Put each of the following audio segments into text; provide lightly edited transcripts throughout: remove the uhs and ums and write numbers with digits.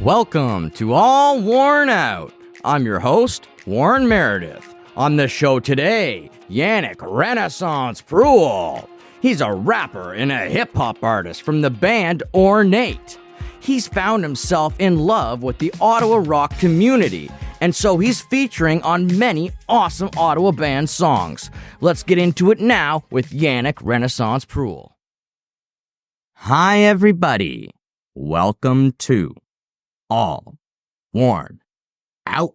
Welcome to All Worn Out. I'm your host, Warren Meredith. On the show today, Yanick Proulx. He's a rapper and a hip-hop artist from the band Ornate. He's found himself in love with the Ottawa rock community, and so he's featuring on many awesome Ottawa band songs. Let's get into it now with Yanick Proulx. Hi, everybody. Welcome to All Worn Out.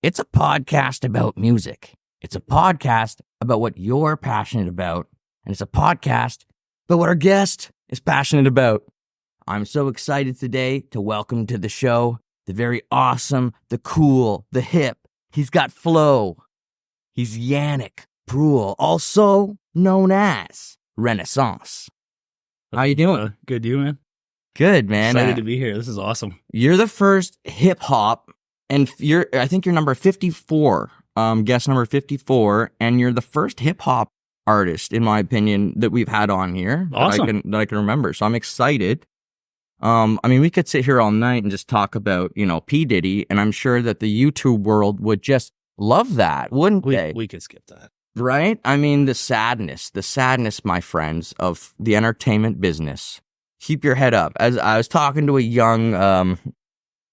It's a podcast about music. It's a podcast about what you're passionate about. And it's a podcast about what our guest is passionate about. I'm so excited today to welcome to the show the very awesome, the cool, the hip. He's got flow. He's Yanick Proulx, also known as Renaissance. How you doing? Good, you, man? Good, man. Excited to be here. This is awesome. You're the first hip hop, and I think you're number 54, guest number 54, and you're the first hip hop artist, in my opinion, that we've had on here. Awesome. That I can remember. So I'm excited. I mean, we could sit here all night and just talk about, P. Diddy, and I'm sure that the YouTube world would just love that, wouldn't they? We could skip that. Right? I mean, the sadness, my friends, of the entertainment business. Keep your head up. As I was talking to a young,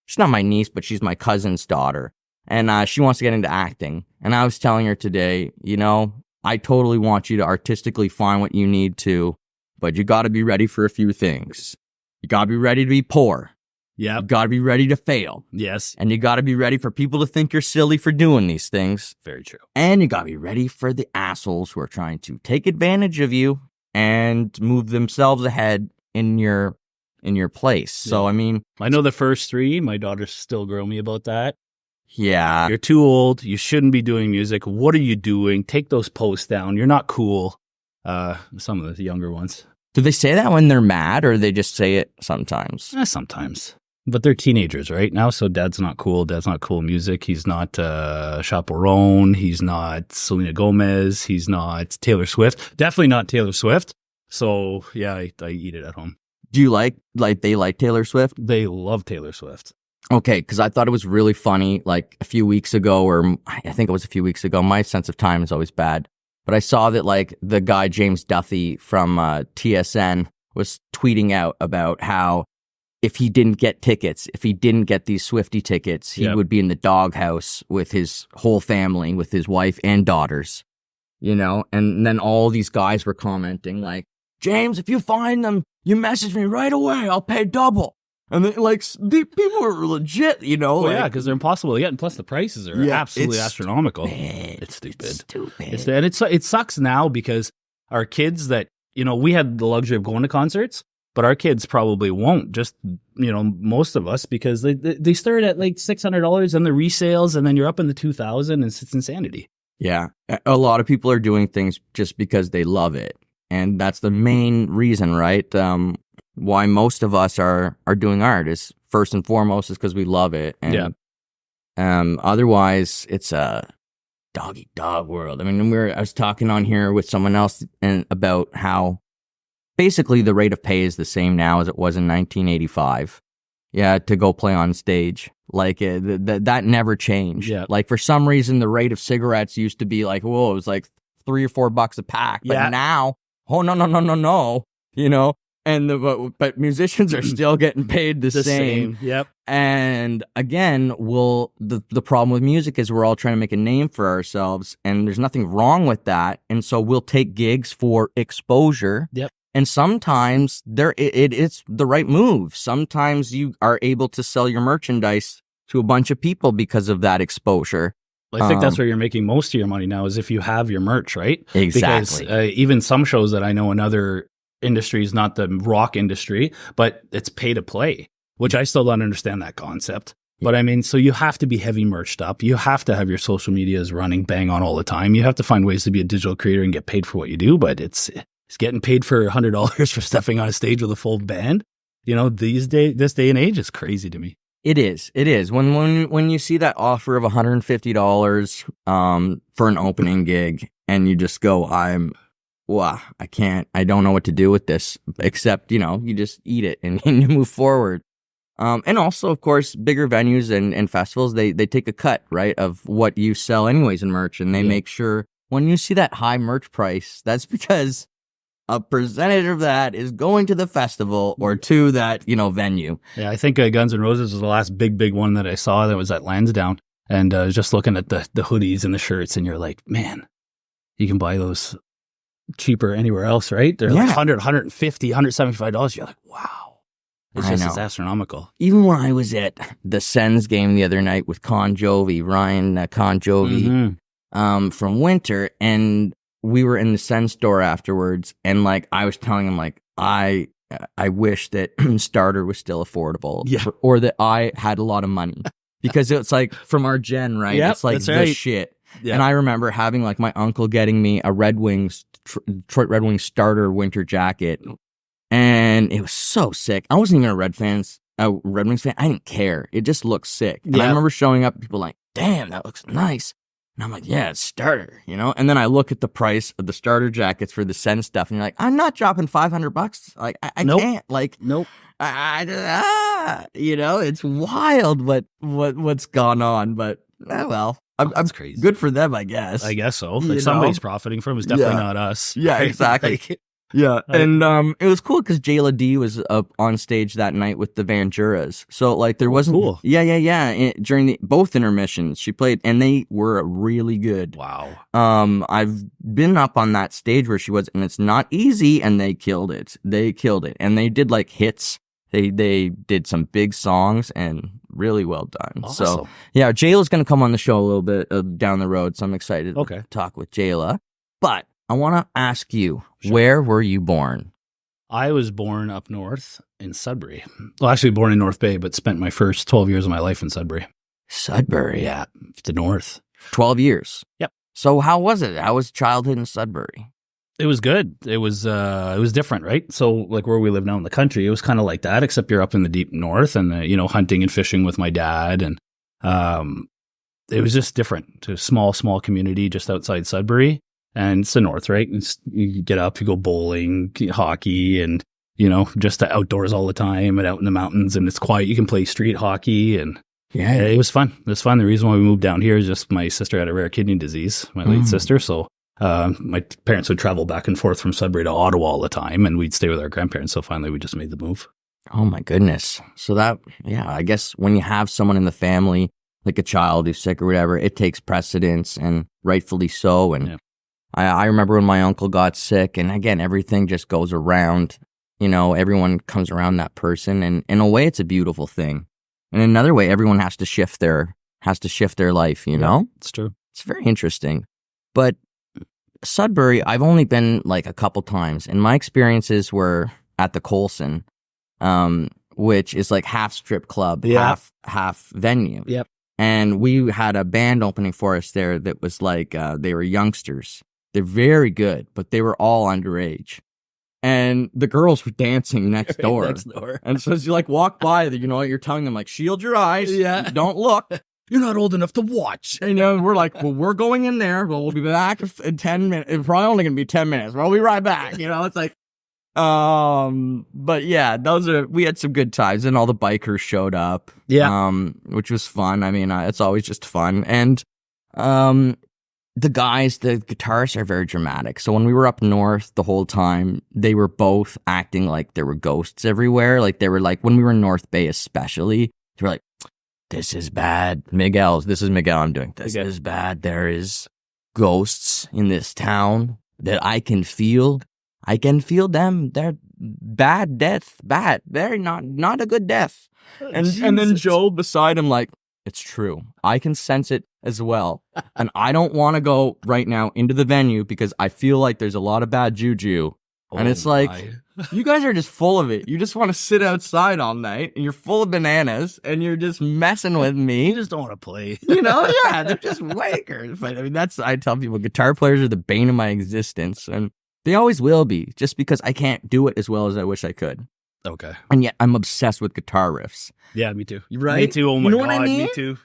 she's not my niece, but she's my cousin's daughter, and she wants to get into acting. And I was telling her today, I totally want you to artistically find what you need to, but you got to be ready for a few things. You got to be ready to be poor. Yeah. You got to be ready to fail. Yes. And you got to be ready for people to think you're silly for doing these things. Very true. And you got to be ready for the assholes who are trying to take advantage of you and move themselves ahead in your place. Yeah. So, I mean, I know the first three. My daughter's still growing me about that. Yeah. You're too old. You shouldn't be doing music. What are you doing? Take those posts down. You're not cool. Some of the younger ones. Do they say that when they're mad, or they just say it sometimes? Sometimes. But they're teenagers right now, so dad's not cool. Dad's not cool music. He's not Chaperone. He's not Selena Gomez. He's not Taylor Swift. Definitely not Taylor Swift. So, yeah, I eat it at home. Do you like they like Taylor Swift? They love Taylor Swift. Okay, because I thought it was really funny, like a few weeks ago, or I think it was a few weeks ago. My sense of time is always bad. But I saw that, like, the guy James Duthie from TSN was tweeting out about how if he didn't get tickets, if he didn't get these Swiftie tickets, he would be in the doghouse with his whole family, with his wife and daughters, And then all these guys were commenting, like, James, if you find them, you message me right away. I'll pay double. And then, like, the people are legit, Well, yeah, because they're impossible to get, and plus the prices are absolutely astronomical. It's stupid. And it sucks now because our kids that, we had the luxury of going to concerts, but our kids probably won't, just, most of us, because they start at like $600 and the resales, and then you're up in the 2,000, and it's insanity. Yeah. A lot of people are doing things just because they love it. And that's the main reason, right? Why most of us are doing art is first and foremost is because we love it. And otherwise, it's a dog world. I mean, I was talking on here with someone else about how basically the rate of pay is the same now as it was in 1985. Yeah, to go play on stage. Like, that never changed. Yeah. Like, for some reason, the rate of cigarettes used to be like, whoa, it was like $3 or $4 a pack. But now, oh, no. But musicians are still getting paid the same. Yep. And again, the problem with music is we're all trying to make a name for ourselves, and there's nothing wrong with that. And so we'll take gigs for exposure. Yep. And sometimes it's the right move. Sometimes you are able to sell your merchandise to a bunch of people because of that exposure. I think that's where you're making most of your money now, is if you have your merch, right? Exactly. Because even some shows that I know in other industries, not the rock industry, but it's pay to play, which I still don't understand that concept. But I mean, so you have to be heavy merched up. You have to have your social medias running bang on all the time. You have to find ways to be a digital creator and get paid for what you do. But it's getting paid for $100 for stepping on a stage with a full band. This day and age is crazy to me. It is. When you see that offer of $150 for an opening gig, and you just go, I don't know what to do with this, except, you just eat it and you move forward. And also, of course, bigger venues and festivals, they take a cut, right, of what you sell anyways in merch. And they make sure when you see that high merch price, that's because a percentage of that is going to the festival or to that, venue. Yeah, I think Guns N' Roses was the last big one that I saw that was at Lansdowne. And I was just looking at the hoodies and the shirts, and you're like, man, you can buy those cheaper anywhere else, right? They're like $100, $150, $175. You're like, wow. It's astronomical. Even when I was at the Sens game the other night with Ryan Con Jovi from Winter, and we were in the Sens store afterwards, and like I was telling him, like, I wish that Starter was still affordable, or that I had a lot of money, because it's like from our gen, right? Yep, it's like the right. shit. Yep. And I remember having like my uncle getting me a Detroit Red Wings Starter winter jacket, and it was so sick. I wasn't even a Red Wings fan. I didn't care. It just looked sick. And I remember showing up, people like, damn, that looks nice. And I'm like, yeah, it's Starter, And then I look at the price of the Starter jackets for the Sens stuff, and you're like, I'm not dropping $500. Like, I can't. Like, nope. It's wild what's gone on, but well, that's crazy. Good for them, I guess. I guess so. Like, somebody's profiting from it. It's definitely not us. Yeah, exactly. And it was cool because Jayla D was up on stage that night with the Van Juras. So like there wasn't cool. During both intermissions she played, and they were really good. Wow. I've been up on that stage where she was, and it's not easy, and they killed it. And they did like hits. They did some big songs, and really well done. Awesome. So Jayla's going to come on the show a little bit down the road, so I'm excited to talk with Jayla. But I want to ask you, where were you born? I was born up north in Sudbury. Well, actually born in North Bay, but spent my first 12 years of my life in Sudbury. Sudbury? Yeah, the north. 12 years? Yep. So how was it? How was childhood in Sudbury? It was good. It was different, right? So like where we live now in the country, it was kind of like that, except you're up in the deep north and, hunting and fishing with my dad. And it was just different. To a small community just outside Sudbury. And it's the north, right? You get up, you go bowling, hockey, and, just outdoors all the time and out in the mountains, and it's quiet. You can play street hockey, and it was fun. It was fun. The reason why we moved down here is just my sister had a rare kidney disease, my late sister. So my parents would travel back and forth from Sudbury to Ottawa all the time, and we'd stay with our grandparents. So finally we just made the move. Oh my goodness. So I guess when you have someone in the family, like a child who's sick or whatever, it takes precedence, and rightfully so. And I remember when my uncle got sick, and again, everything just goes around, everyone comes around that person, and in a way it's a beautiful thing. In another way, everyone has to shift their life, Yeah, it's true. It's very interesting. But Sudbury, I've only been like a couple times, and my experiences were at the Colson, which is like half strip club, half venue. Yep. And we had a band opening for us there that was like, they were youngsters. They're very good, but they were all underage. And the girls were dancing next door. And so as you like walk by, you're telling them like, shield your eyes. Yeah. Don't look. You're not old enough to watch. And we're like, well, we're going in there. Well, we'll be back in 10 minutes. It's probably only going to be 10 minutes. We'll be right back. It's like, but yeah, we had some good times, and all the bikers showed up. Yeah. Which was fun. I mean, it's always just fun. And, the guitarists are very dramatic. So when we were up north the whole time, they were both acting like there were ghosts everywhere. Like they were like, when we were in North Bay especially, they were like, this is bad. This is Miguel I'm doing. This is bad. There is ghosts in this town that I can feel. I can feel them. They're bad death. Bad. Very not a good death. And then Joel beside him like, it's true. I can sense it as well. And I don't want to go right now into the venue because I feel like there's a lot of bad juju. And it's like, you guys are just full of it. You just want to sit outside all night, and you're full of bananas, and you're just messing with me. You just don't want to play. They're just wakers. But I mean, I tell people, guitar players are the bane of my existence. And they always will be, just because I can't do it as well as I wish I could. Okay. And yet I'm obsessed with guitar riffs. Yeah, me too. Right? Me too. Oh my God. What I mean? Me too.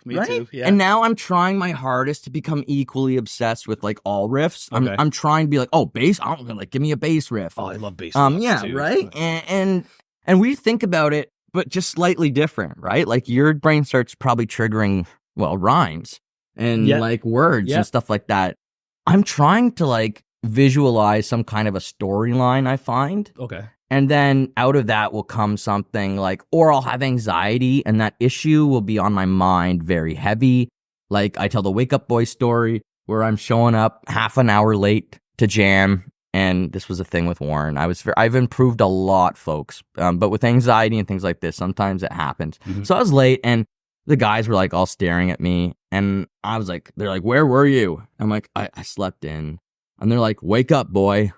Yeah. And now I'm trying my hardest to become equally obsessed with like all riffs. I'm trying to be like, oh, bass. I'm gonna like give me a bass riff. Oh, I love bass. Yeah, too. Right. And we think about it but just slightly different, right? Like your brain starts probably triggering, well, rhymes and like words and stuff like that. I'm trying to like visualize some kind of a storyline, I find. Okay. And then out of that will come something like, or I'll have anxiety and that issue will be on my mind very heavy. Like I tell the Wake Up Boy story where I'm showing up half an hour late to jam. And this was a thing with Warren. I've improved a lot, folks. But with anxiety and things like this, sometimes it happens. Mm-hmm. So I was late and the guys were like all staring at me. And I was like, they're like, where were you? I'm like, I slept in. And they're like, wake up, boy.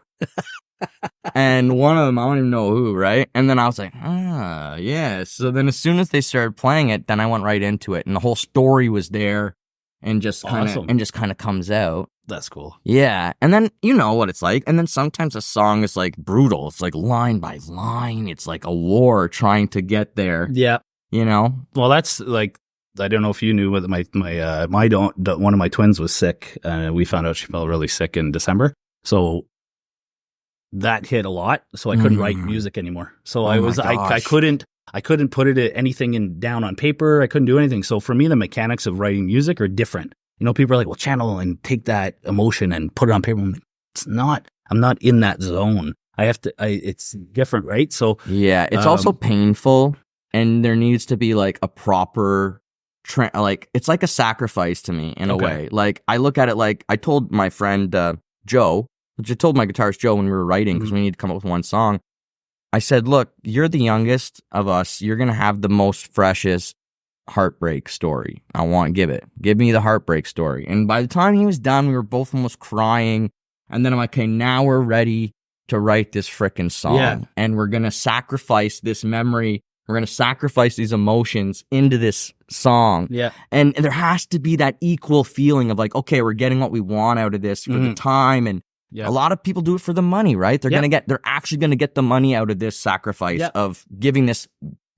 And one of them, I don't even know who, right? And then I was like, yeah. So then as soon as they started playing it, then I went right into it. And the whole story was there and just kind of comes out. That's cool. Yeah. And then you know what it's like. And then sometimes a song is like brutal. It's like line by line. It's like a war trying to get there. Yeah. You know? Well, that's like, I don't know if you knew, but one of my twins was sick. We found out she felt really sick in December. So that hit a lot. So I couldn't write music anymore. So I couldn't put anything down on paper. I couldn't do anything. So for me, the mechanics of writing music are different. You know, people are like, well, channel and take that emotion and put it on paper. I'm not in that zone. It's different, right? So yeah, it's also painful and there needs to be like a proper, it's like a sacrifice to me in a way. Like I look at it like I told my friend, Joe, which I told my guitarist Joe when we were writing because we need to come up with one song. I said, look, you're the youngest of us. You're going to have the most freshest heartbreak story. Give me the heartbreak story. And by the time he was done, we were both almost crying. And then I'm like, okay, now we're ready to write this frickin' song. Yeah. And we're going to sacrifice this memory. We're going to sacrifice these emotions into this song. Yeah. And there has to be that equal feeling of like, okay, we're getting what we want out of this for the time. And a lot of people do it for the money, right? They're actually going to get the money out of this sacrifice of giving this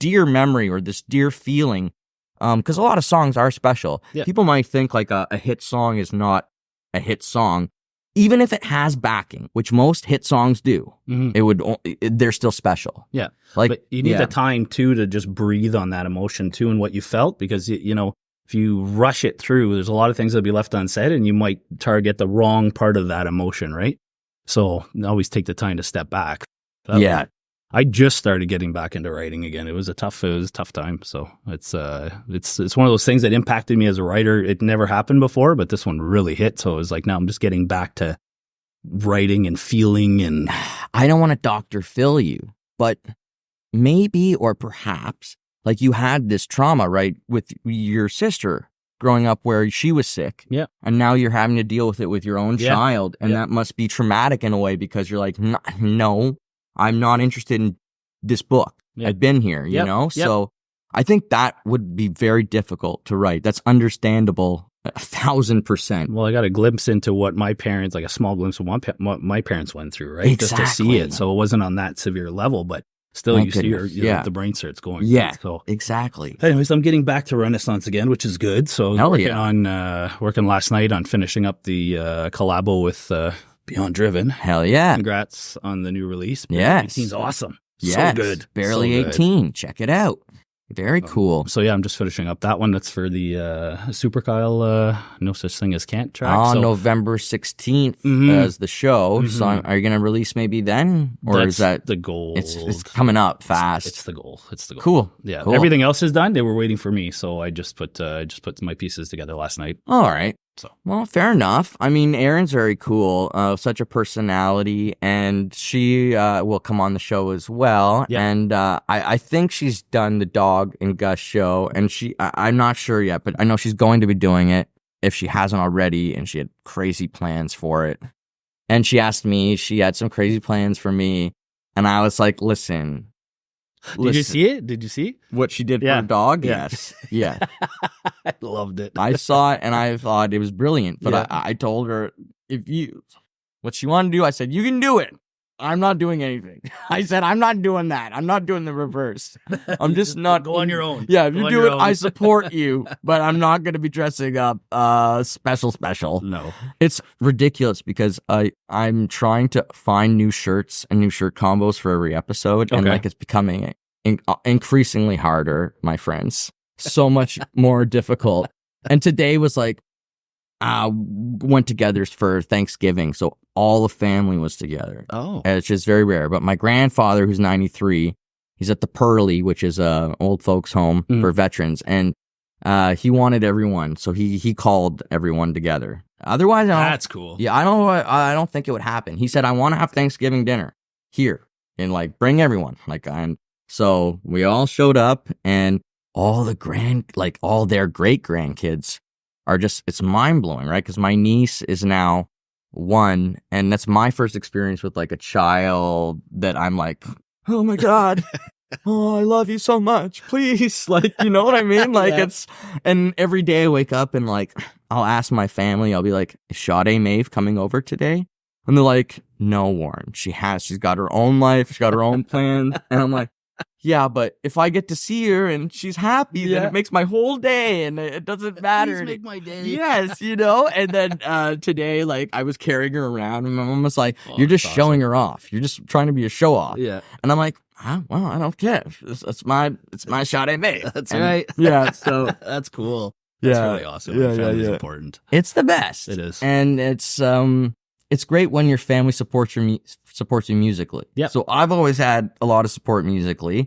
dear memory or this dear feeling. Because a lot of songs are special. Yeah. People might think like a hit song is not a hit song. Even if it has backing, which most hit songs do, they're still special. Yeah. Like, but you need the time too to just breathe on that emotion too and what you felt, because you know, if you rush it through, there's a lot of things that'll be left unsaid and you might target the wrong part of that emotion, right? So always take the time to step back. I just started getting back into writing again. It was a tough time. So it's one of those things that impacted me as a writer. It never happened before, but this one really hit. So it was like, now I'm just getting back to writing and feeling. And I don't want to Dr. Phil you, but maybe or perhaps like you had this trauma, right, with your sister growing up where she was sick. Yeah. And now you're having to deal with it with your own child. And that must be traumatic in a way because you're like, no. I'm not interested in this book. I've been here, you know? So I think that would be very difficult to write. That's understandable 1,000%. Well, I got a glimpse into what my parents, like a small glimpse of what my parents went through, right? Exactly. Just to see it. So it wasn't on that severe level, but still you see the brain starts going. Yeah, so exactly. Anyways, I'm getting back to Renaissance again, which is good. So working last night on finishing up the collabo with Beyond Driven. Hell yeah. Congrats on the new release. Yeah. 18's awesome. Yes. So good. Barely 18. Check it out. Very cool. So yeah, I'm just finishing up that one. That's for the Super Kyle No Such Thing as Can't track. On November 16th as the show. So are you going to release maybe then? Or That's is that the goal? It's coming up fast. It's the goal. Cool. Yeah. Cool. Everything else is done. They were waiting for me. So I just put my pieces together last night. All right. So, well, fair enough. I mean, Erin's very cool, such a personality, and she will come on the show as well. Yeah. And I think she's done the Dog and Gus show, and I'm not sure yet, but I know she's going to be doing it if she hasn't already, and she had crazy plans for it. And she asked me, she had some crazy plans for me, and I was like, listen. Did you see it? Did you see what she did for the dog? Yeah. Yes. Yeah. I loved it. I saw it and I thought it was brilliant. But I told her, what she wanted to do, I said, you can do it. I'm not doing anything. I said, I'm not doing that. I'm not doing the reverse. I'm just not. Go on your own. Yeah, if you do it, I support you. But I'm not going to be dressing up special. No. It's ridiculous because I'm trying to find new shirts and new shirt combos for every episode. And like it's becoming increasingly harder, my friends. So much more difficult. And today was like, went together for Thanksgiving. So all the family was together. Oh. It's just very rare. But my grandfather, who's 93, he's at the Pearly, which is a old folks home for veterans. And he wanted everyone. So he called everyone together. Otherwise, that's cool. Yeah, I don't think it would happen. He said, I want to have Thanksgiving dinner here and like bring everyone. So we all showed up, and all their great grandkids are just, it's mind blowing, right? Because my niece is now 1, and that's my first experience with like a child that I'm like, oh my God. Oh, I love you so much. Please. Like, you know what I mean? Like and every day I wake up and like, I'll ask my family, I'll be like, is Sade Maeve coming over today? And they're like, no, Warren, she's got her own life. She's got her own plans. And I'm like, yeah, but if I get to see her and she's happy, then it makes my whole day, and it doesn't matter. Please make my day. Yes, And then today, like, I was carrying her around, and my mom was like, you're just showing her off. You're just trying to be a show off. Yeah. And I'm like, well, I don't care. It's my Sade Maeve. That's right. Yeah, so that's cool. That's really awesome. Family is important. It's the best. It is. And it's great when your family supports you musically. Yeah. So I've always had a lot of support musically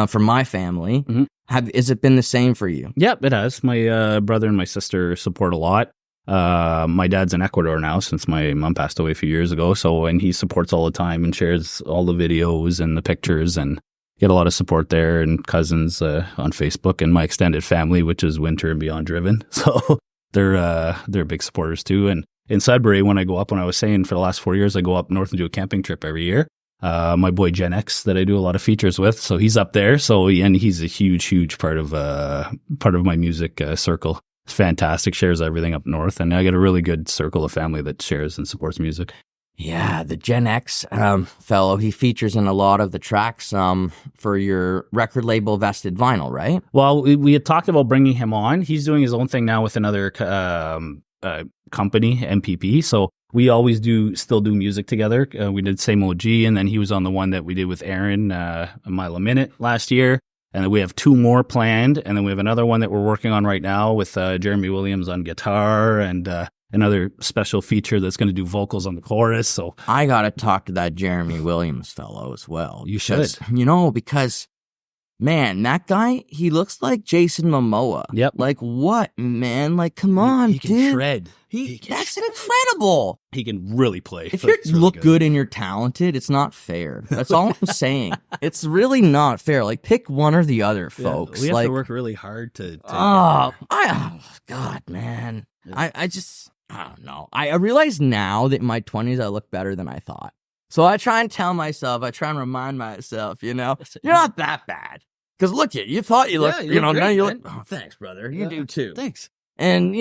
from my family. Has it been the same for you? Yep, it has. My brother and my sister support a lot. My dad's in Ecuador now since my mom passed away a few years ago. And he supports all the time and shares all the videos and the pictures, and get a lot of support there, and cousins on Facebook, and my extended family, which is Winter and Beyond Driven. So they're big supporters too. And in Sudbury, when I was saying for the last 4 years, I go up north and do a camping trip every year. My boy Gen X that I do a lot of features with, so he's up there. And he's a huge part of my music circle. It's fantastic. Shares everything up north, and I get a really good circle of family that shares and supports music. Yeah, the Gen X fellow, he features in a lot of the tracks for your record label Vested Vinyl, right? Well, we had talked about bringing him on. He's doing his own thing now with another company, MPP. So we always still do music together. We did Same OG, and then he was on the one that we did with Aaron, A Mile a Minute last year. And then we have 2 more planned. And then we have another one that we're working on right now with Jeremy Williams on guitar, and another special feature that's going to do vocals on the chorus. So I got to talk to that Jeremy Williams fellow as well. You should. Because man, that guy, he looks like Jason Momoa. Yep. Like what, man? Like, come on, he can dude. shred. That's incredible. He can really play. If you look good and you're talented, it's not fair. That's all I'm saying. It's really not fair. Like, pick one or the other, folks. We have like, to work really hard to God, man. Yeah. I don't know. I realize now that in my 20s, I look better than I thought. So I try and tell myself, I try and remind myself, you're not that bad. Because look, you thought you looked, great, now you look. Oh, thanks, brother. You do too. Thanks. And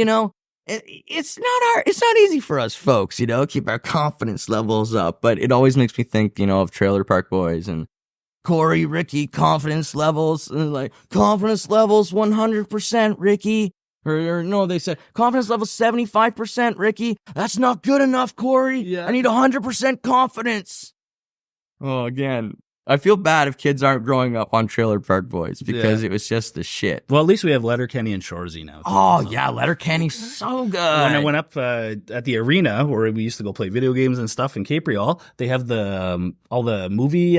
it's not easy for us folks, keep our confidence levels up. But it always makes me think, of Trailer Park Boys and Corey, Ricky, confidence levels, and like confidence levels 100%, Ricky. Or no, they said confidence level 75%, Ricky. That's not good enough, Corey. Yeah. I need 100% confidence. Oh, again, I feel bad if kids aren't growing up on Trailer Park Boys because it was just the shit. Well, at least we have Letterkenny and Shoresy now. Yeah, Letterkenny's so good. When I went up at the arena where we used to go play video games and stuff in Capriol, they have the all the movie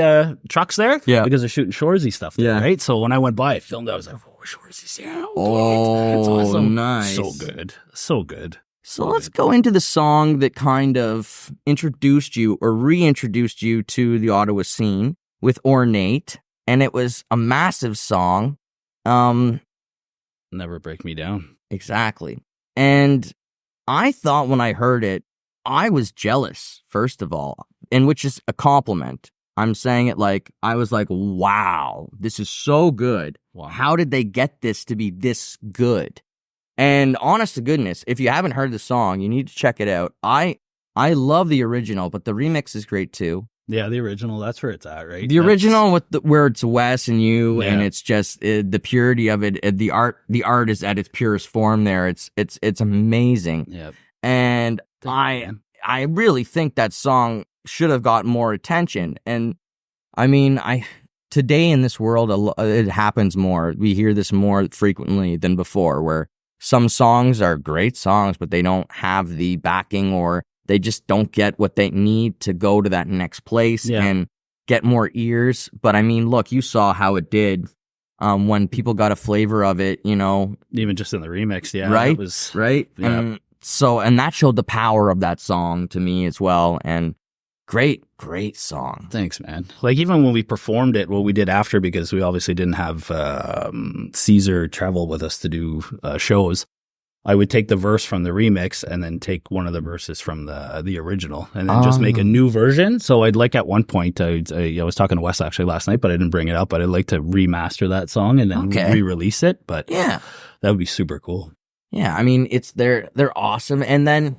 trucks there because they're shooting Shoresy stuff there, right? So when I went by, I filmed. I was like, Shoresy's here. Oh, it's awesome. Nice. So good. So good. So let's go into the song that kind of introduced you or reintroduced you to the Ottawa scene with Ornate, and it was a massive song. Never Break Me Down. Exactly. And I thought when I heard it, I was jealous, first of all, and which is a compliment. I'm saying it like, I was like, wow, this is so good. Wow. How did they get this to be this good? And honest to goodness, if you haven't heard the song, you need to check it out. I love the original, but the remix is great too. Yeah, the original, that's where it's at, right? The original with where it's Wes and you, and it's just the purity of it. The art is at its purest form there. It's amazing. Yeah. And I really think that song should have got more attention. And I mean, today in this world, it happens more. We hear this more frequently than before, where some songs are great songs, but they don't have the backing, or they just don't get what they need to go to that next place and get more ears. But I mean, look, you saw how it did when people got a flavor of it, you know. Even just in the remix, right? It was, right? Yeah. And that showed the power of that song to me as well. And great song. Thanks, man. Like, even when we performed it, what we did after, because we obviously didn't have Caesar travel with us to do shows, I would take the verse from the remix and then take one of the verses from the original and then just make a new version. So I'd like, at one point, I was talking to Wes actually last night, but I didn't bring it up, but I'd like to remaster that song and then re-release it. But that would be super cool. Yeah, I mean, they're awesome. And then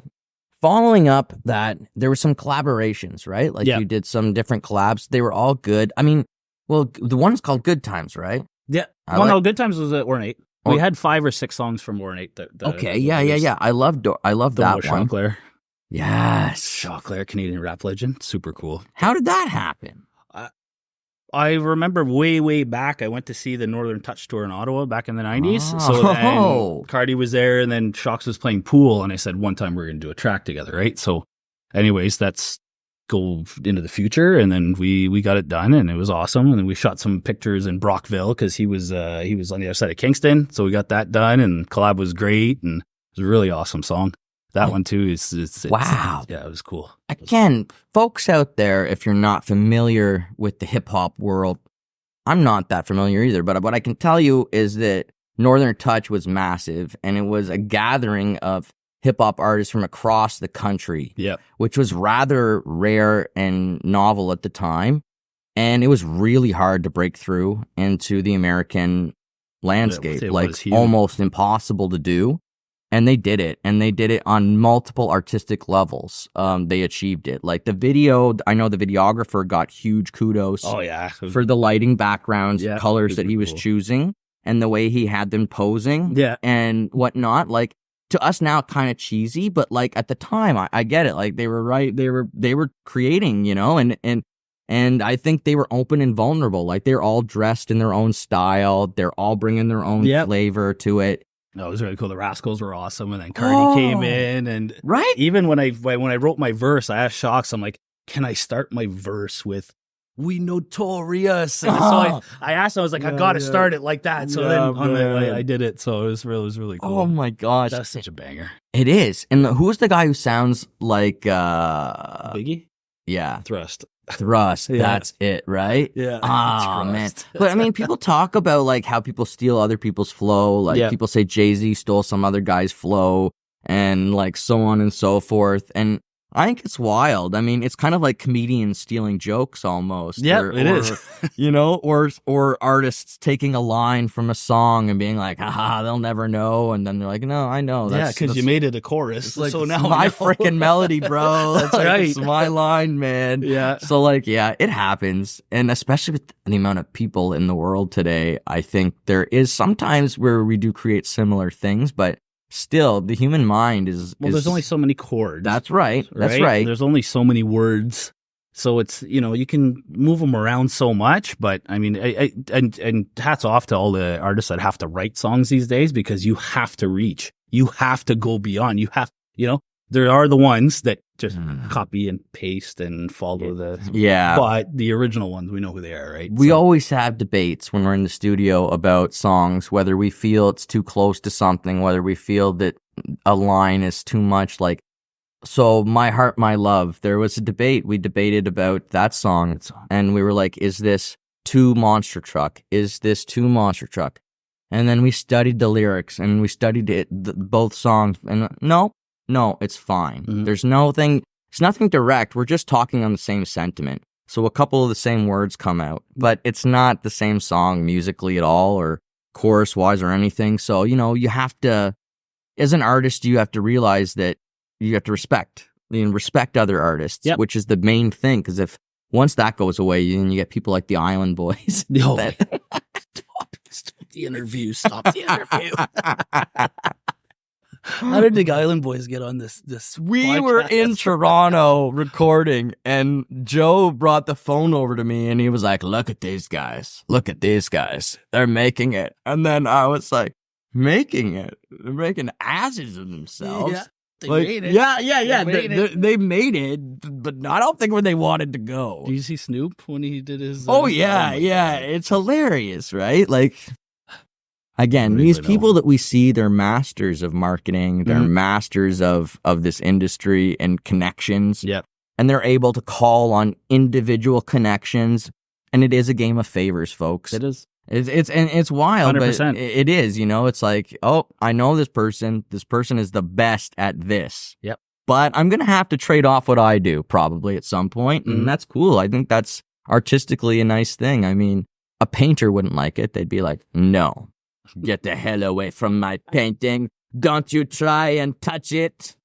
following up that, there were some collaborations, right? Like you did some different collabs. They were all good. I mean, well, the one's called Good Times, right? Yeah. No, Good Times was at Ornate. We had 5 or 6 songs from Ornate. Yeah. I love that one. Choclair. Yes. Choclair, Canadian rap legend. Super cool. How did that happen? I remember way back, I went to see the Northern Touch tour in Ottawa back in the 90s. So then Cardi was there, and then Shox was playing pool, and I said, one time we're going to do a track together, right? So anyways, that's go into the future, and then we got it done, and it was awesome. And then we shot some pictures in Brockville, because he was on the other side of Kingston, so we got that done, and collab was great, and it was a really awesome song. That one too is wow. Yeah, it was cool. Again, folks out there, if you're not familiar with the hip hop world, I'm not that familiar either, but what I can tell you is that Northern Touch was massive, and it was a gathering of hip hop artists from across the country, which was rather rare and novel at the time. And it was really hard to break through into the American landscape, almost impossible to do. And they did it, and they did it on multiple artistic levels. They achieved it. Like the video, I know the videographer got huge kudos for the lighting backgrounds, colors that he was choosing, and the way he had them posing and whatnot. Like, to us now, kind of cheesy, but like at the time, I get it. Like, they were right. They were creating, you know, and I think they were open and vulnerable. Like, they're all dressed in their own style. They're all bringing their own flavor to it. No, it was really cool. The Rascals were awesome, and then Cardi came in, and even when I wrote my verse, I asked Shox, I'm like, can I start my verse with "We Notorious"? And so I asked him, I was like, I gotta start it like that. So then I did it. So it was really cool. Oh my gosh, that's such a banger. It is. And who's the guy who sounds like Biggie? Yeah, Thrust. That's it, right? Yeah. Oh man. But I mean, people talk about like how people steal other people's flow. Like people say Jay-Z stole some other guy's flow, and like so on and so forth. And I think it's wild. I mean, it's kind of like comedians stealing jokes almost. Yeah, it is. You know, or artists taking a line from a song and being like, haha, they'll never know. And then they're like, no, I know. Yeah, because you made it a chorus. Like, so now my freaking melody, bro. That's right. It's my line, man. Yeah. So like, yeah, it happens. And especially with the amount of people in the world today, I think there is sometimes where we do create similar things, but still, the human mind is... Well, there's only so many chords. That's right. That's right. There's only so many words. So it's, you know, you can move them around so much. But I mean, and hats off to all the artists that have to write songs these days, because you have to reach. You have to go beyond. You have, you know, there are the ones that just copy and paste and follow the... Yeah. But the original ones, we know who they are, right? We always have debates when we're in the studio about songs, whether we feel it's too close to something, whether we feel that a line is too much. Like, so My Heart, My Love, there was a debate. We debated about that song, and we were like, is this too Monster Truck? Is this too Monster Truck? And then we studied the lyrics, and we studied both songs, and no, it's fine. Mm-hmm. It's nothing direct. We're just talking on the same sentiment. So a couple of the same words come out, but it's not the same song musically at all, or chorus wise or anything. So, you know, you have to, as an artist, you have to realize that you have to respect other artists, which is the main thing. Because if once that goes away, then you get people like the Island Boys. Stop the interview. How did the Island Boys get on this We podcast? were in Toronto recording, and Joe brought the phone over to me, and he was like, look at these guys. Look at these guys. They're making it. And then I was like, making it? They're making asses of themselves. Yeah, they Like, made it. Yeah. They made it. They made it, but I don't think where they wanted to go. Did you see Snoop when he did his? Oh, my yeah. God. It's hilarious, right? Like, again, Don't these even people know. that we see, they're masters of marketing. They're masters of this industry and connections. Yep. And they're able to call on individual connections. And it is a game of favors, folks. It is. It's wild, 100%. but it is, it's like, oh, I know this person. This person is the best at this. Yep. But I'm going to have to trade off what I do probably at some point. And that's cool. I think that's artistically a nice thing. I mean, a painter wouldn't like it. They'd be like, no, get the hell away from my painting. Don't you try and touch it.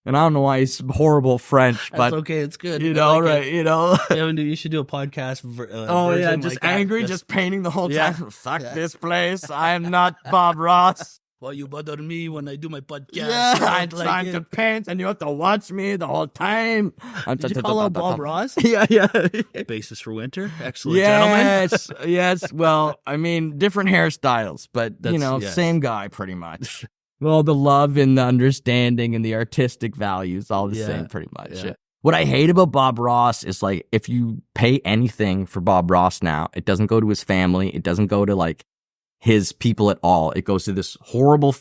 And I don't know why he's horrible French, but That's okay. It's good. right? You should do a podcast. Just angry, just painting the whole Yeah. time. Fuck this place. I am not Bob Ross. Well, you bother me when I do my podcast. Yeah, I'm Like trying it. to paint, and you have to watch me the whole time. Did you call out Bob Ross? Yeah. Basis for winter. Excellent, gentlemen. Yes. Well, I mean, different hairstyles, but Yes. same guy pretty much. Well, the love and the understanding and the artistic values, all the Yeah. same pretty much. Yeah. What I hate about Bob Ross is like, if you pay anything for Bob Ross now, it doesn't go to his family. It doesn't go to like his people at all. It goes to this horrible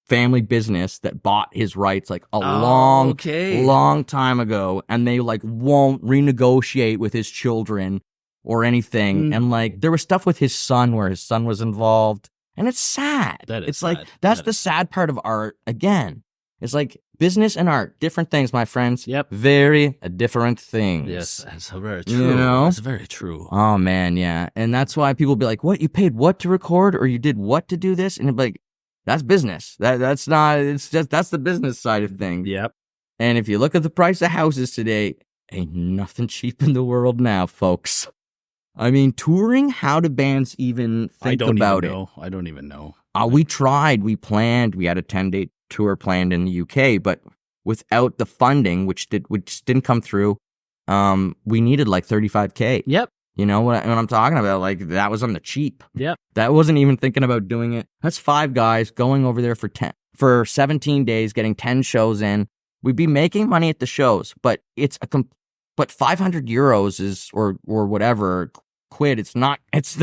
family business that bought his rights like a long time ago. And they like won't renegotiate with his children or anything. And like there was stuff with his son where his son was involved. And it's sad. That is it's like, sad. that's That the sad part of art. Again, it's like business and art, different things, my friends. Yep. Very different things. Yes, that's very true. That's very true. Oh man, yeah. And that's why people be like, what, you paid what to record or you did what to do this? And it'd be like, that's business. That's not, that's the business side of things. Yep. And if you look at the price of houses today, ain't nothing cheap in the world now, folks. I mean, touring, how do bands even think about it? I don't even know. We tried, we planned, we had a 10-day tour planned in the UK, but without the funding, which didn't come through, we needed like $35K. Yep. You know what I'm talking about? Like that was on the cheap. Yep. That wasn't even thinking about doing it. That's 5 guys going over there for 17 days, getting 10 shows in. We'd be making money at the shows, but but 500 euros is or whatever quid. It's nothing. It's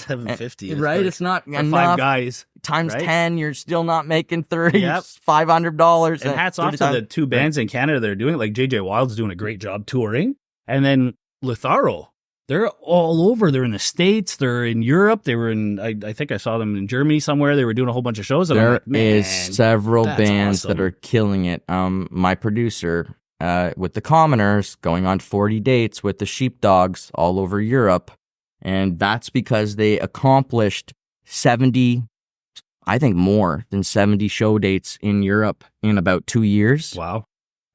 $750, right? It's not for enough. 5 guys Times right? 10, you're still not making 30. Yep. $500. And hats off to the 2 bands in Canada that are doing it. Like JJ Wild's doing a great job touring, and then Litharo. They're all over. They're in the States. They're in Europe. They were in. I think I saw them in Germany somewhere. They were doing a whole bunch of shows. And I'm There like, man, is several that's bands awesome. that are killing it. My producer with the Commoners going on 40 dates with the Sheepdogs all over Europe. And that's because they accomplished 70, I think more than 70 show dates in Europe in about 2 years. Wow.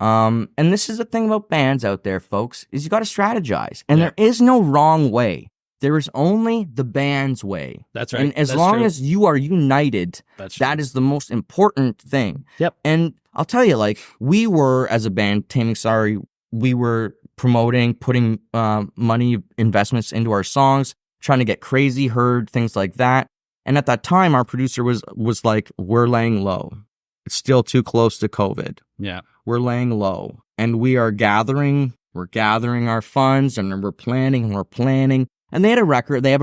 And this is the thing about bands out there, folks, is you got to strategize. And Yeah. there is no wrong way. There is only the band's way. That's right. And as That's long true. as you are united, That's true. that is the most important thing. Yep. And I'll tell you, like, we were, as a band, Taming Sorry, we were promoting, putting money investments into our songs, trying to get Crazy heard, things like that. And at that time, our producer was like, we're laying low. It's still too close to COVID. Yeah. We're laying low. And we're gathering our funds, and we're planning. And they have a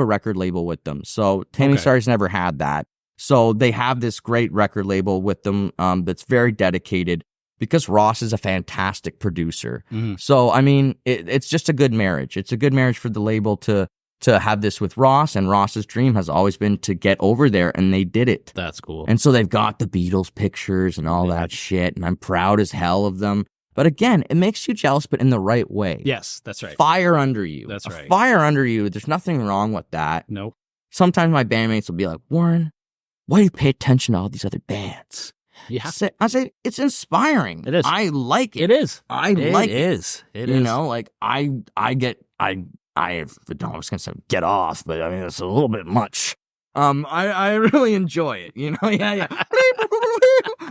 record label with them. So Taming Okay. Sorry's never had that. So they have this great record label with them that's very dedicated, because Ross is a fantastic producer. Mm-hmm. So, I mean, it's just a good marriage. It's a good marriage for the label to have this with Ross, and Ross's dream has always been to get over there, and they did it. That's cool. And so they've got the Beatles pictures and all that shit, and I'm proud as hell of them. But again, it makes you jealous, but in the right way. Yes, that's right. Fire under you. That's A right. fire under you. There's nothing wrong with that. Nope. Sometimes my bandmates will be like, Warren, why do you pay attention to all these other bands? Yeah. I say it's inspiring. It is. I like it. It is. I like it. It is. It You is. know, like I was gonna say get off, but I mean it's a little bit much. I really enjoy it. You know, yeah.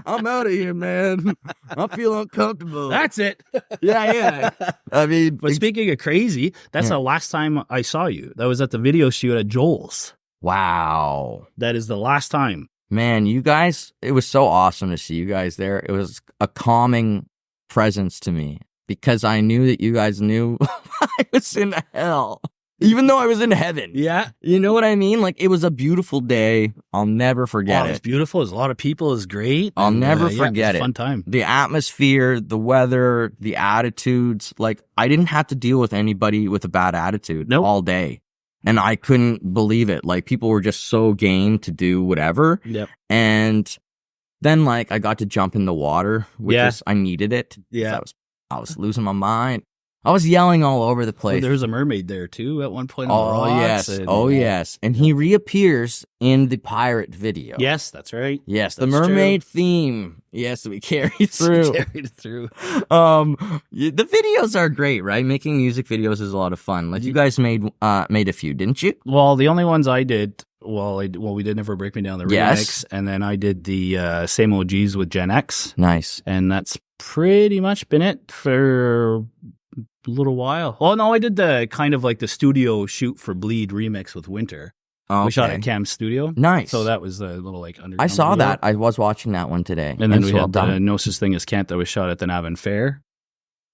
I'm out of here, man. I feel uncomfortable. That's it. Yeah. I mean, But speaking of crazy, that's the last time I saw you. That was at the video shoot at Joel's. wow. That is the last time. Man, you guys, it was so awesome to see you guys there. It was a calming presence to me because I knew that you guys knew I was in hell, even though I was in heaven. Yeah. You know what I mean? Like, it was a beautiful day. I'll never forget It it. was beautiful. There's a lot of people. It was great. I'll never it forget was it. a fun time. The atmosphere, the weather, the attitudes. Like, I didn't have to deal with anybody with a bad attitude all day. And I couldn't believe it. Like, people were just so game to do whatever. Yep. And then, like, I got to jump in the water, which is, I needed it. Yeah. I was losing my mind. I was yelling all over the place. Well, there was a mermaid there, too, at one point. On the rocks yes. And he reappears in the pirate video. Yes, that's right. Yes, the mermaid theme. Yes, we carried through. The videos are great, right? Making music videos is a lot of fun. Like, you guys made a few, didn't you? Well, the only ones I did, we did Never Break Me Down, the remix, and then I did the Same OGs with Gen X. Nice. And that's pretty much been it for a little while. Oh, no, I did the kind of like the studio shoot for Bleed remix with Winter. We shot at Cam's studio. Nice. So that was the little like underground. I saw video. that. I was watching that one today. And then we had the No Such Thing as Kent that was shot at the Navan Fair.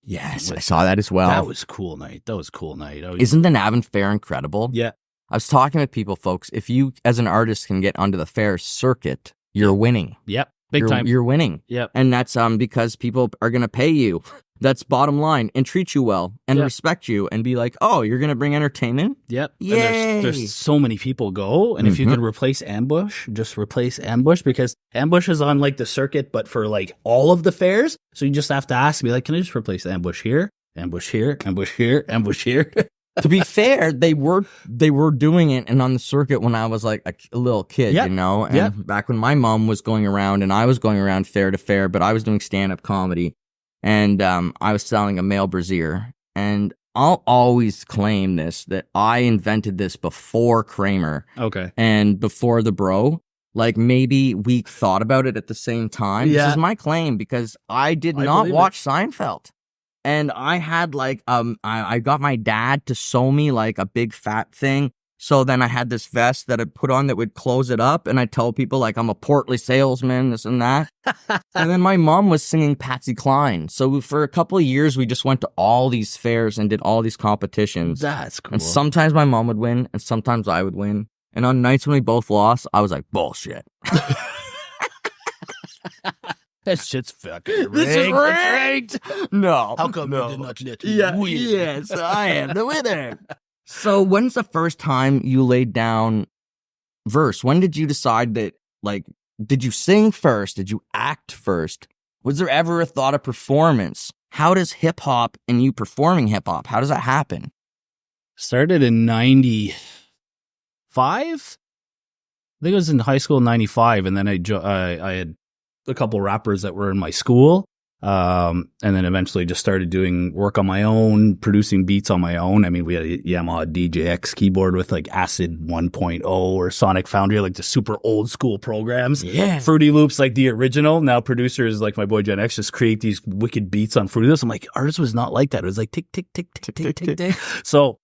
Yes, I saw that as well. That was a cool night. Isn't the Navan Fair incredible? Yeah. I was talking with people, folks. If you, as an artist, can get onto the fair circuit, you're winning. Yep. Big time. You're winning. Yep. And that's because people are going to pay you. That's bottom line, and treat you well and respect you and be like, oh, you're going to bring entertainment? Yep. Yay. And there's so many people go. And if you can replace Ambush, just replace Ambush, because Ambush is on like the circuit, but for like all of the fairs. So you just have to ask me, like, can I just replace Ambush here, Ambush here, Ambush here, Ambush here? To be fair, they were doing it and on the circuit when I was like a little kid, you know? And back when my mom was going around and I was going around fair to fair, but I was doing stand-up comedy. And I was selling a male brassiere. And I'll always claim this, that I invented this before Kramer. Okay. And before the Bro. Like, maybe we thought about it at the same time. Yeah. This is my claim because I did not watch Seinfeld. And I had like, I got my dad to sew me like a big fat thing. So then I had this vest that I put on that would close it up. And I tell people like I'm a portly salesman, this and that. And then my mom was singing Patsy Cline. So for a couple of years, we just went to all these fairs and did all these competitions. That's cool. And sometimes my mom would win and sometimes I would win. And on nights when we both lost, I was like, bullshit. That shit's fucking rigged. This is rigged. No. How come you did not let me win? Yes, I am the winner. So when's the first time you laid down verse? When did you decide that, like, did you sing first? Did you act first? Was there ever a thought of performance? How does hip hop and you performing hip hop, how does that happen? Started in 95? I think it was in high school in 95, and then I had a couple rappers that were in my school. And then eventually just started doing work on my own, producing beats on my own. I mean, we had a Yamaha DJX keyboard with like Acid 1.0 or Sonic Foundry, like the super old school programs. Yeah. Fruity Loops, like the original. Now producers like my boy Gen X just create these wicked beats on Fruity Loops. I'm like, artists was not like that. It was like tick, tick, tick, tick, tick, tick, tick. So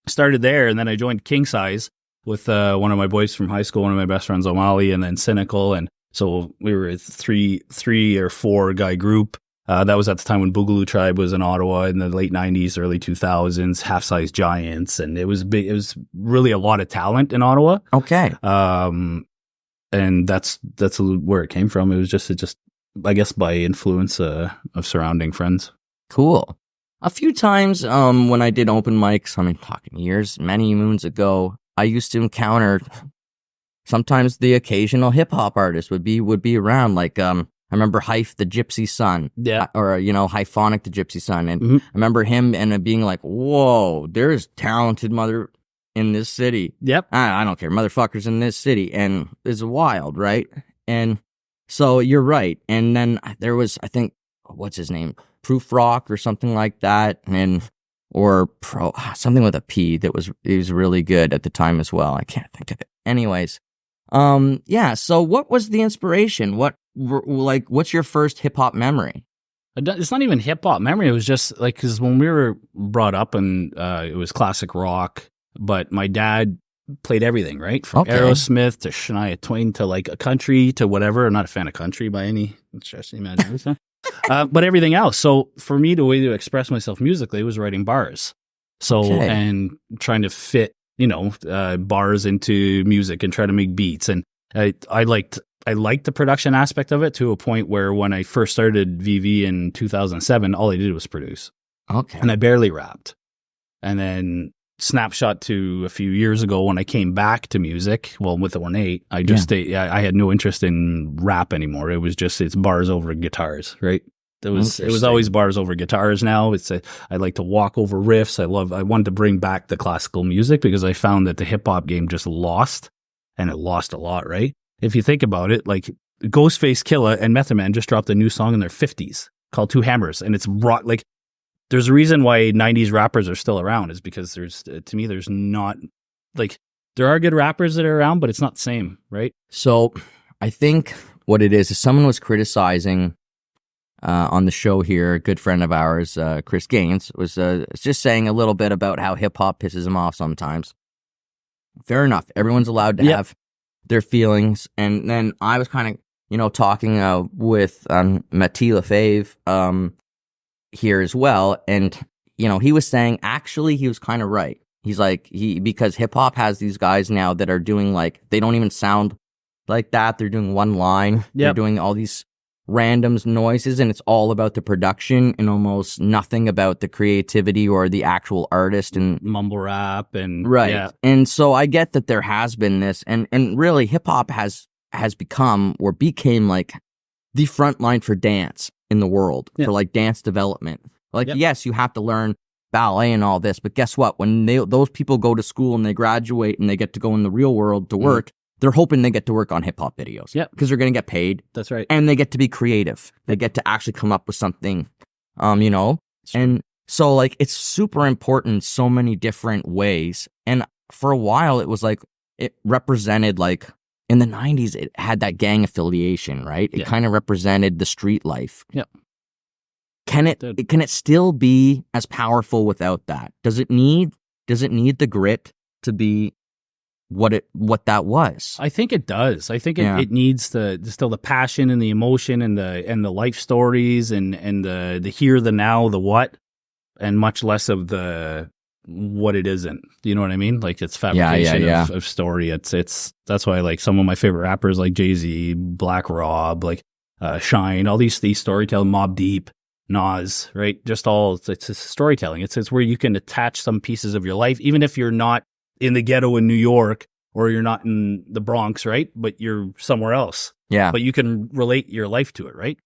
started there, and then I joined King Size with one of my boys from high school, one of my best friends, O'Malley, and then Cynical. And so we were a three or four guy group. That was at the time when Boogaloo Tribe was in Ottawa in the late 90s, early 2000s, Half Size Giants. And it was big. It was really a lot of talent in Ottawa. Okay. And that's where it came from. It just, I guess, by influence of surrounding friends. Cool. A few times when I did open mics, I mean, talking years, many moons ago, I used to encounter sometimes the occasional hip hop artist would be around. Like, I remember Hyph the Gypsy Son. Yeah. Or, Hyphonic the Gypsy Son. And I remember him and it being like, whoa, there's talented mother in this city. Yep. I don't care. Motherfuckers in this city. And it's wild, right? And so you're right. And then there was, I think, what's his name? Proof Rock or something like that. Or something with a P that was really good at the time as well. I can't think of it. Anyways, Yeah. So what was the inspiration? What's your first hip hop memory? It's not even hip hop memory. It was just like, because when we were brought up and it was classic rock, but my dad played everything, right? From Aerosmith to Shania Twain to like a country to whatever. I'm not a fan of country by any stretch of the imagination, but everything else. So for me, the way to express myself musically was writing bars. So, and trying to fit, bars into music and try to make beats. And I liked the production aspect of it to a point where when I first started VV in 2007, all I did was produce. Okay. And I barely rapped. And then snapshot to a few years ago when I came back to music, well, with Ornate, I had no interest in rap anymore. It was just, it's bars over guitars, right? It was always bars over guitars now. I like to walk over riffs. I wanted to bring back the classical music because I found that the hip hop game just lost, and it lost a lot, right? If you think about it, like Ghostface Killah and Method Man just dropped a new song in their 50s called Two Hammers, and it's rock. Like, there's a reason why 90s rappers are still around, is because there's not, like, there are good rappers that are around, but it's not the same, right? So I think what it is someone was criticizing on the show here, a good friend of ours, Chris Gaines, was just saying a little bit about how hip hop pisses him off sometimes. Fair enough. Everyone's allowed to have their feelings. And then I was kind of, talking with Matty Lefebvre here as well. And, he was saying, actually, he was kind of right. He's like, because hip hop has these guys now that are doing, like, they don't even sound like that. They're doing one line. They're doing all these randoms noises, and it's all about the production and almost nothing about the creativity or the actual artist and mumble rap and And so I get that there has been this, and really hip hop has become or became like the front line for dance in the world, for like dance development. Like, yes, you have to learn ballet and all this, but guess what? When those people go to school and they graduate and they get to go in the real world to work, they're hoping they get to work on hip hop videos. Because they're going to get paid. That's right. And they get to be creative. They get to actually come up with something, And so, like, it's super important in so many different ways. And for a while, it was like, it represented, like, in the 90s, it had that gang affiliation, right? It kind of represented the street life. Can it still be as powerful without that? Does it need the grit to be what that was? I think it does. I think it needs still the passion and the emotion and the life stories and the here, the now, the what, and much less of the what it isn't. You know what I mean? Like, it's fabrication of story. It's that's why, like, some of my favorite rappers like Jay-Z, Black Rob, like Shine, all these storytelling, Mobb Deep, Nas, right? Just all it's storytelling. It's where you can attach some pieces of your life, even if you're not in the ghetto in New York, or you're not in the Bronx, right? But you're somewhere else. Yeah. But you can relate your life to it, right?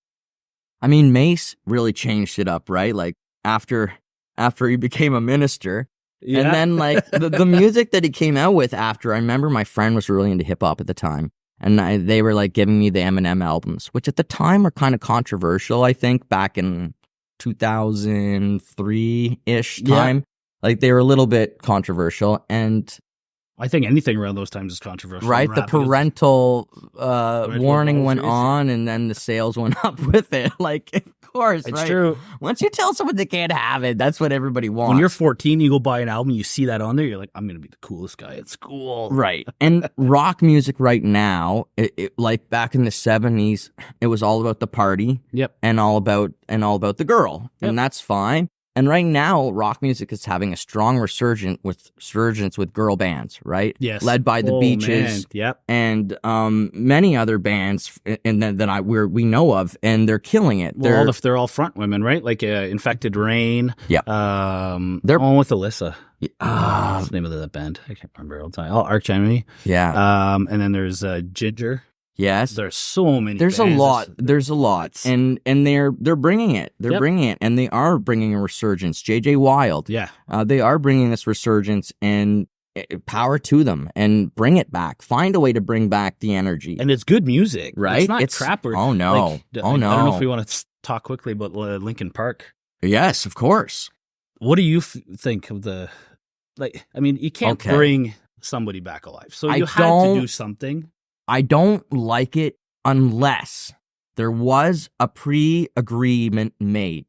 I mean, Mace really changed it up, right? Like, after he became a minister. Yeah. And then, like, the music that he came out with after, I remember my friend was really into hip hop at the time. And they were, like, giving me the Eminem albums, which at the time were kind of controversial, I think, back in 2003-ish time. Yeah. Like, they were a little bit controversial, and I think anything around those times is controversial. Right, the parental warning went on, and then the sales went up with it. Like, of course, it's true. Once you tell someone they can't have it, that's what everybody wants. When you're 14, you go buy an album, you see that on there, you're like, I'm going to be the coolest guy at school. Right. And rock music right now, like back in the 70s, it was all about the party. And all about the girl. And that's fine. And right now, rock music is having a strong resurgence with girl bands, right? Yes, led by the Beaches, and many other bands, and that we know of, and they're killing it. Well, they're all front women, right? Like Infected Rain. Yeah, they're on with Alyssa. What's the name of that band? I can't remember all the time. Arch Enemy. Yeah. And then there's Ginger. Yes, there's so many. There's bands. a lot, and they're bringing it. They're bringing it, and they are bringing a resurgence. JJ Wild, they are bringing this resurgence, and power to them, and bring it back. Find a way to bring back the energy, and it's good music, right? It's not crap. Oh no, I don't know if we want to talk quickly about Linkin Park. Yes, of course. What do you think of the? Like, I mean, you can't bring somebody back alive, so you had to do something. I don't like it unless there was a pre-agreement made.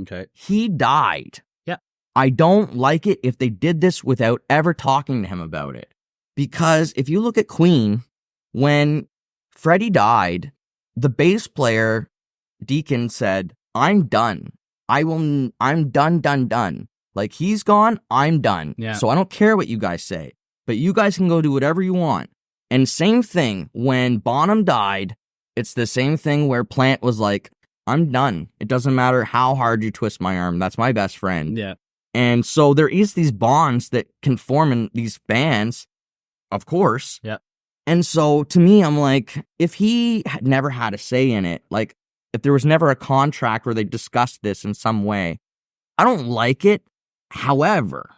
Okay. He died. Yeah. I don't like it if they did this without ever talking to him about it. Because if you look at Queen, when Freddie died, the bass player, Deacon, said, I'm done. I'm done. Like, he's gone, I'm done. Yeah. So I don't care what you guys say, but you guys can go do whatever you want. And same thing, when Bonham died, it's the same thing where Plant was like, I'm done. It doesn't matter how hard you twist my arm. That's my best friend. Yeah. And so there is these bonds that can form in these bands, of course. Yeah. And so to me, I'm like, if he had never had a say in it, like if there was never a contract where they discussed this in some way, I don't like it. However,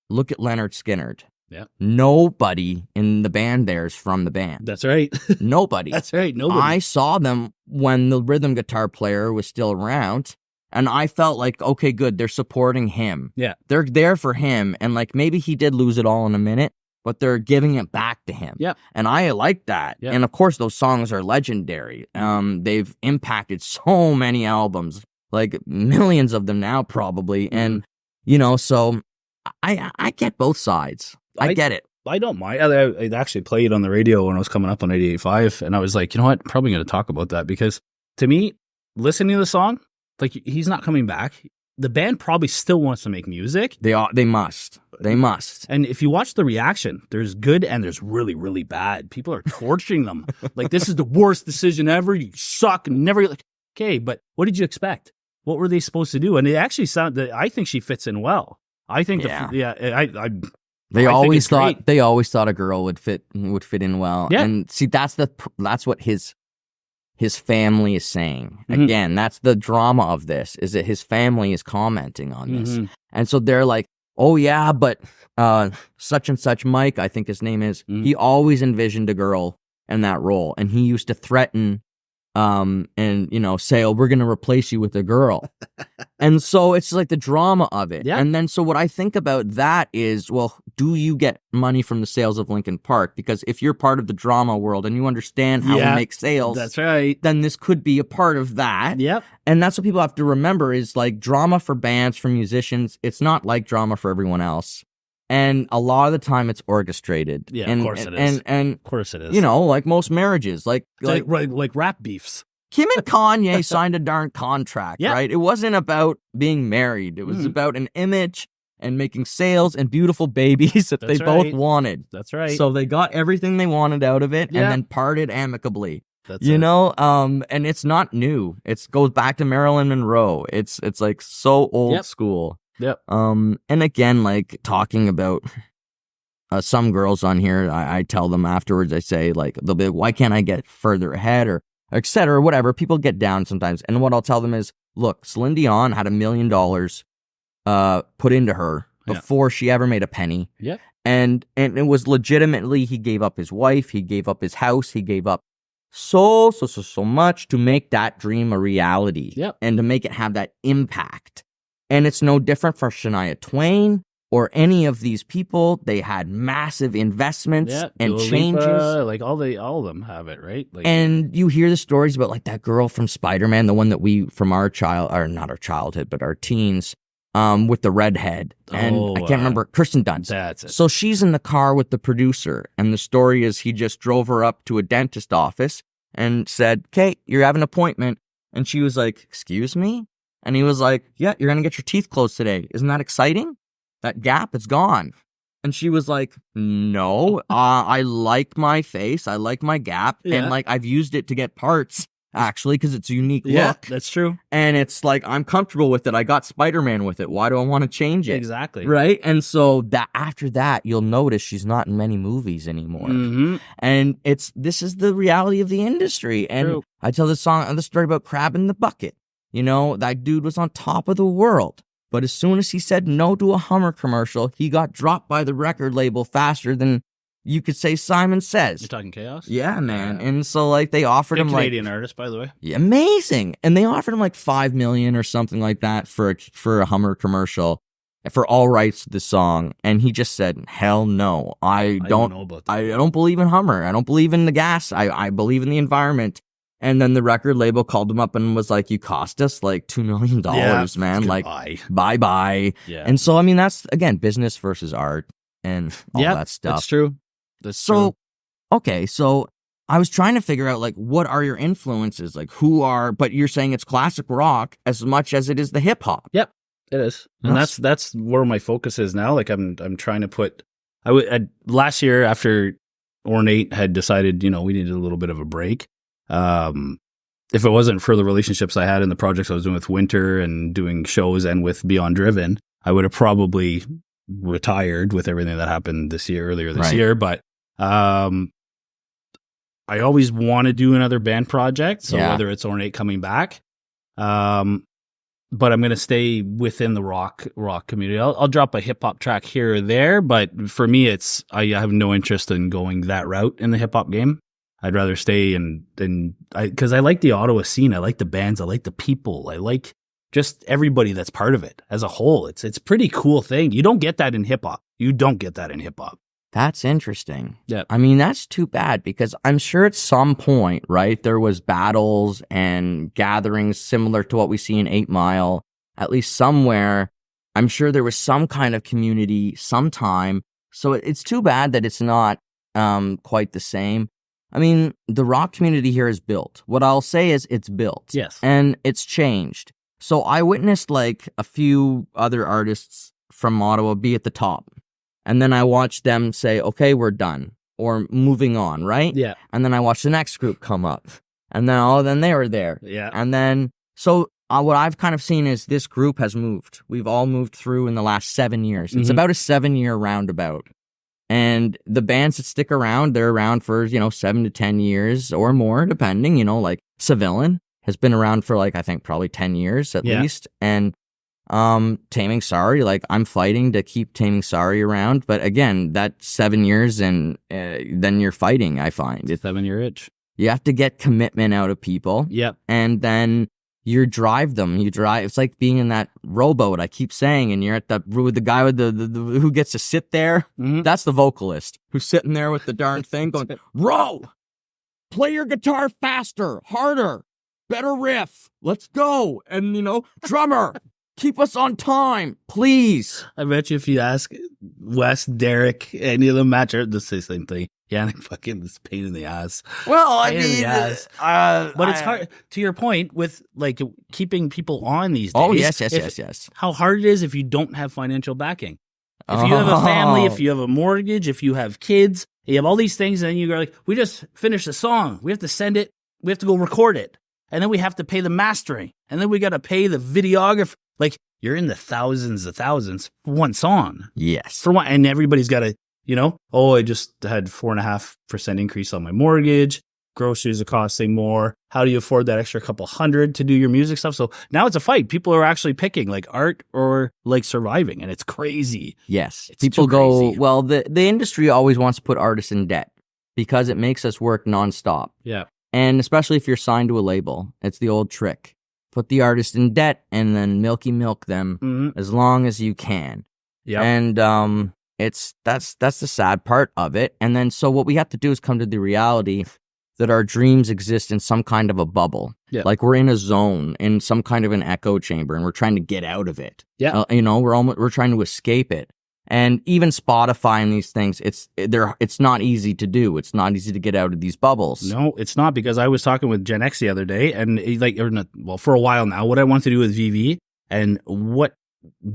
look at Leonard Skinner. Yeah. Nobody in the band there is from the band. That's right. Nobody. That's right. Nobody. I saw them when the rhythm guitar player was still around, and I felt like, okay, good, they're supporting him. Yeah. They're there for him, and like maybe he did lose it all in a minute, but they're giving it back to him. Yeah. And I like that. Yeah. And of course, those songs are legendary. They've impacted so many albums, like millions of them now probably. And, you know, so I get both sides. I get it. I don't mind. I actually played on the radio when I was coming up on 88.5, and I was like, you know what? I'm probably going to talk about that because to me, listening to the song, like he's not coming back. The band probably still wants to make music. They must. And if you watch the reaction, there's good and there's really, really bad. People are torching them. Like, this is the worst decision ever. You suck. Never. Like, okay, but what did you expect? What were they supposed to do? And it actually sounded. I think she fits in well. I think. They always thought a girl would fit in well. Yeah. And see, that's what his family is saying. Mm-hmm. Again, that's the drama of this, is that his family is commenting on this. Mm-hmm. And so they're like, oh yeah, but such and such Mike, I think his name is, he always envisioned a girl in that role. And he used to threaten and, you know, say, oh, we're going to replace you with a girl. And so it's like the drama of it. Yeah. And then so what I think about that is, well, do you get money from the sales of Linkin Park? Because if you're part of the drama world and you understand how we make sales, that's right, then this could be a part of that. Yep. And that's what people have to remember is like drama for bands, for musicians, it's not like drama for everyone else. And a lot of the time it's orchestrated. Yeah, and, of course it is. And of course it is. You know, like most marriages, like rap beefs. Kim and Kanye signed a darn contract, right? It wasn't about being married. It was about an image and making sales and beautiful babies that they both wanted. That's right. So they got everything they wanted out of it and then parted amicably. You know, and it's not new. It goes back to Marilyn Monroe. It's like so old school. Yep. And again, like talking about some girls on here, I tell them afterwards, I say like, they'll be like, why can't I get further ahead or et cetera, whatever. People get down sometimes. And what I'll tell them is, look, Celine Dion had $1 million put into her before she ever made a penny. Yeah. And it was legitimately, he gave up his wife, he gave up his house, he gave up so much to make that dream a reality. Yep. And to make it have that impact. And it's no different for Shania Twain or any of these people. They had massive investments and Dua changes. Lipa, like all of them have it, right? Like, and you hear the stories about like that girl from Spider-Man, the one that we from our not our childhood, but our teens, with the redhead. And I can't remember, Kirsten Dunst. That's it. So she's in the car with the producer, and the story is he just drove her up to a dentist office and said, "Kate, you're having an appointment." And she was like, "Excuse me?" And he was like, "Yeah, you're going to get your teeth closed today. Isn't that exciting? That gap, it's gone." And she was like, "No, I like my face. I like my gap. And like, I've used it to get parts, actually, because it's a unique look." That's true. And it's like, I'm comfortable with it. I got Spider-Man with it. Why do I want to change it? Exactly. Right? And so that after that, you'll notice she's not in many movies anymore. Mm-hmm. And this is the reality of the industry. And True. I tell the story about Crab in the Bucket. You know, that dude was on top of the world. But as soon as he said no to a Hummer commercial, he got dropped by the record label faster than you could say Simon Says. You're talking Chaos? Yeah, man. And so, like, they offered him, Canadian artist, by the way. Yeah, amazing. And they offered him, like, $5 million or something like that for a Hummer commercial. for all rights to the song, and he just said, "Hell no, I don't know about that. I don't believe in Hummer. I don't believe in the gas. I believe in the environment." And then the record label called him up and was like, "You cost us like $2 million, man. Like, bye." Yeah. And so, I mean, that's, again, business versus art and all that stuff. That's true. Okay, so I was trying to figure out, like, what are your influences? Like, but you're saying it's classic rock as much as it is the hip hop. Yep, it is. And that's where my focus is now. Like, I'm trying to put, last year after Ornate had decided, we needed a little bit of a break. If it wasn't for the relationships I had in the projects I was doing with Winter and doing shows and with Beyond Driven, I would have probably retired with everything that happened earlier this year. But I always want to do another band project. So whether it's Ornate coming back, but I'm going to stay within the rock community. I'll drop a hip hop track here or there, but for me, I have no interest in going that route in the hip hop game. I'd rather stay because I like the Ottawa scene. I like the bands. I like the people. I like just everybody that's part of it as a whole. It's a pretty cool thing. You don't get that in hip hop. That's interesting. Yeah. I mean, that's too bad, because I'm sure at some point, right, there was battles and gatherings similar to what we see in 8 Mile. At least somewhere, I'm sure there was some kind of community sometime. So it's too bad that it's not quite the same. I mean, the rock community here is built. What I'll say is it's built. Yes. And it's changed. So I witnessed like a few other artists from Ottawa be at the top. And then I watched them say, okay, we're done, or moving on, right? Yeah. And then I watched the next group come up. And then they were there. Yeah. And then, so what I've kind of seen is this group has moved. We've all moved through in the last 7 years. It's about a 7-year roundabout. And the bands that stick around, they're around for, 7 to 10 years or more, depending, like Civilian has been around for I think probably 10 years at least. And Taming Sorry, I'm fighting to keep Taming Sorry around. But again, that's 7 years and then you're fighting, I find. It's 7-year itch. You have to get commitment out of people. Yep. And then you drive them. It's like being in that rowboat, I keep saying, and you're at with the guy with the who gets to sit there. Mm-hmm. That's the vocalist who's sitting there with the darn thing going, row, play your guitar faster, harder, better riff. Let's go. And, drummer, keep us on time, please. I bet you if you ask Wes, Derek, any of them match, they'll say the same thing. Yanick fucking this pain in the ass. Well, I mean, but it's hard. To your point with keeping people on these days. Oh yes. How hard it is if you don't have financial backing. If you have a family, if you have a mortgage, if you have kids, you have all these things, and then you go we just finished a song. We have to send it. We have to go record it, and then we have to pay the mastering, and then we got to pay the videographer. You're in the thousands for one song. Yes, for one, and everybody's got to. I just had 4.5% increase on my mortgage. Groceries are costing more. How do you afford that extra couple hundred to do your music stuff? So now it's a fight. People are actually picking art or surviving, and it's crazy. Yes. People go, crazy. Well, the industry always wants to put artists in debt because it makes us work nonstop. Yeah. And especially if you're signed to a label, it's the old trick. Put the artist in debt and then milk them as long as you can. Yeah. And, that's the sad part of it. And then so what we have to do is come to the reality that our dreams exist in some kind of a bubble. Yeah. We're in a zone, in some kind of an echo chamber, and we're trying to get out of it. Yeah. We're trying to escape it. And even Spotify and these things, it's not easy to do. It's not easy to get out of these bubbles. No, it's not, because I was talking with Gen X the other day, and for a while now, what I want to do with VV and what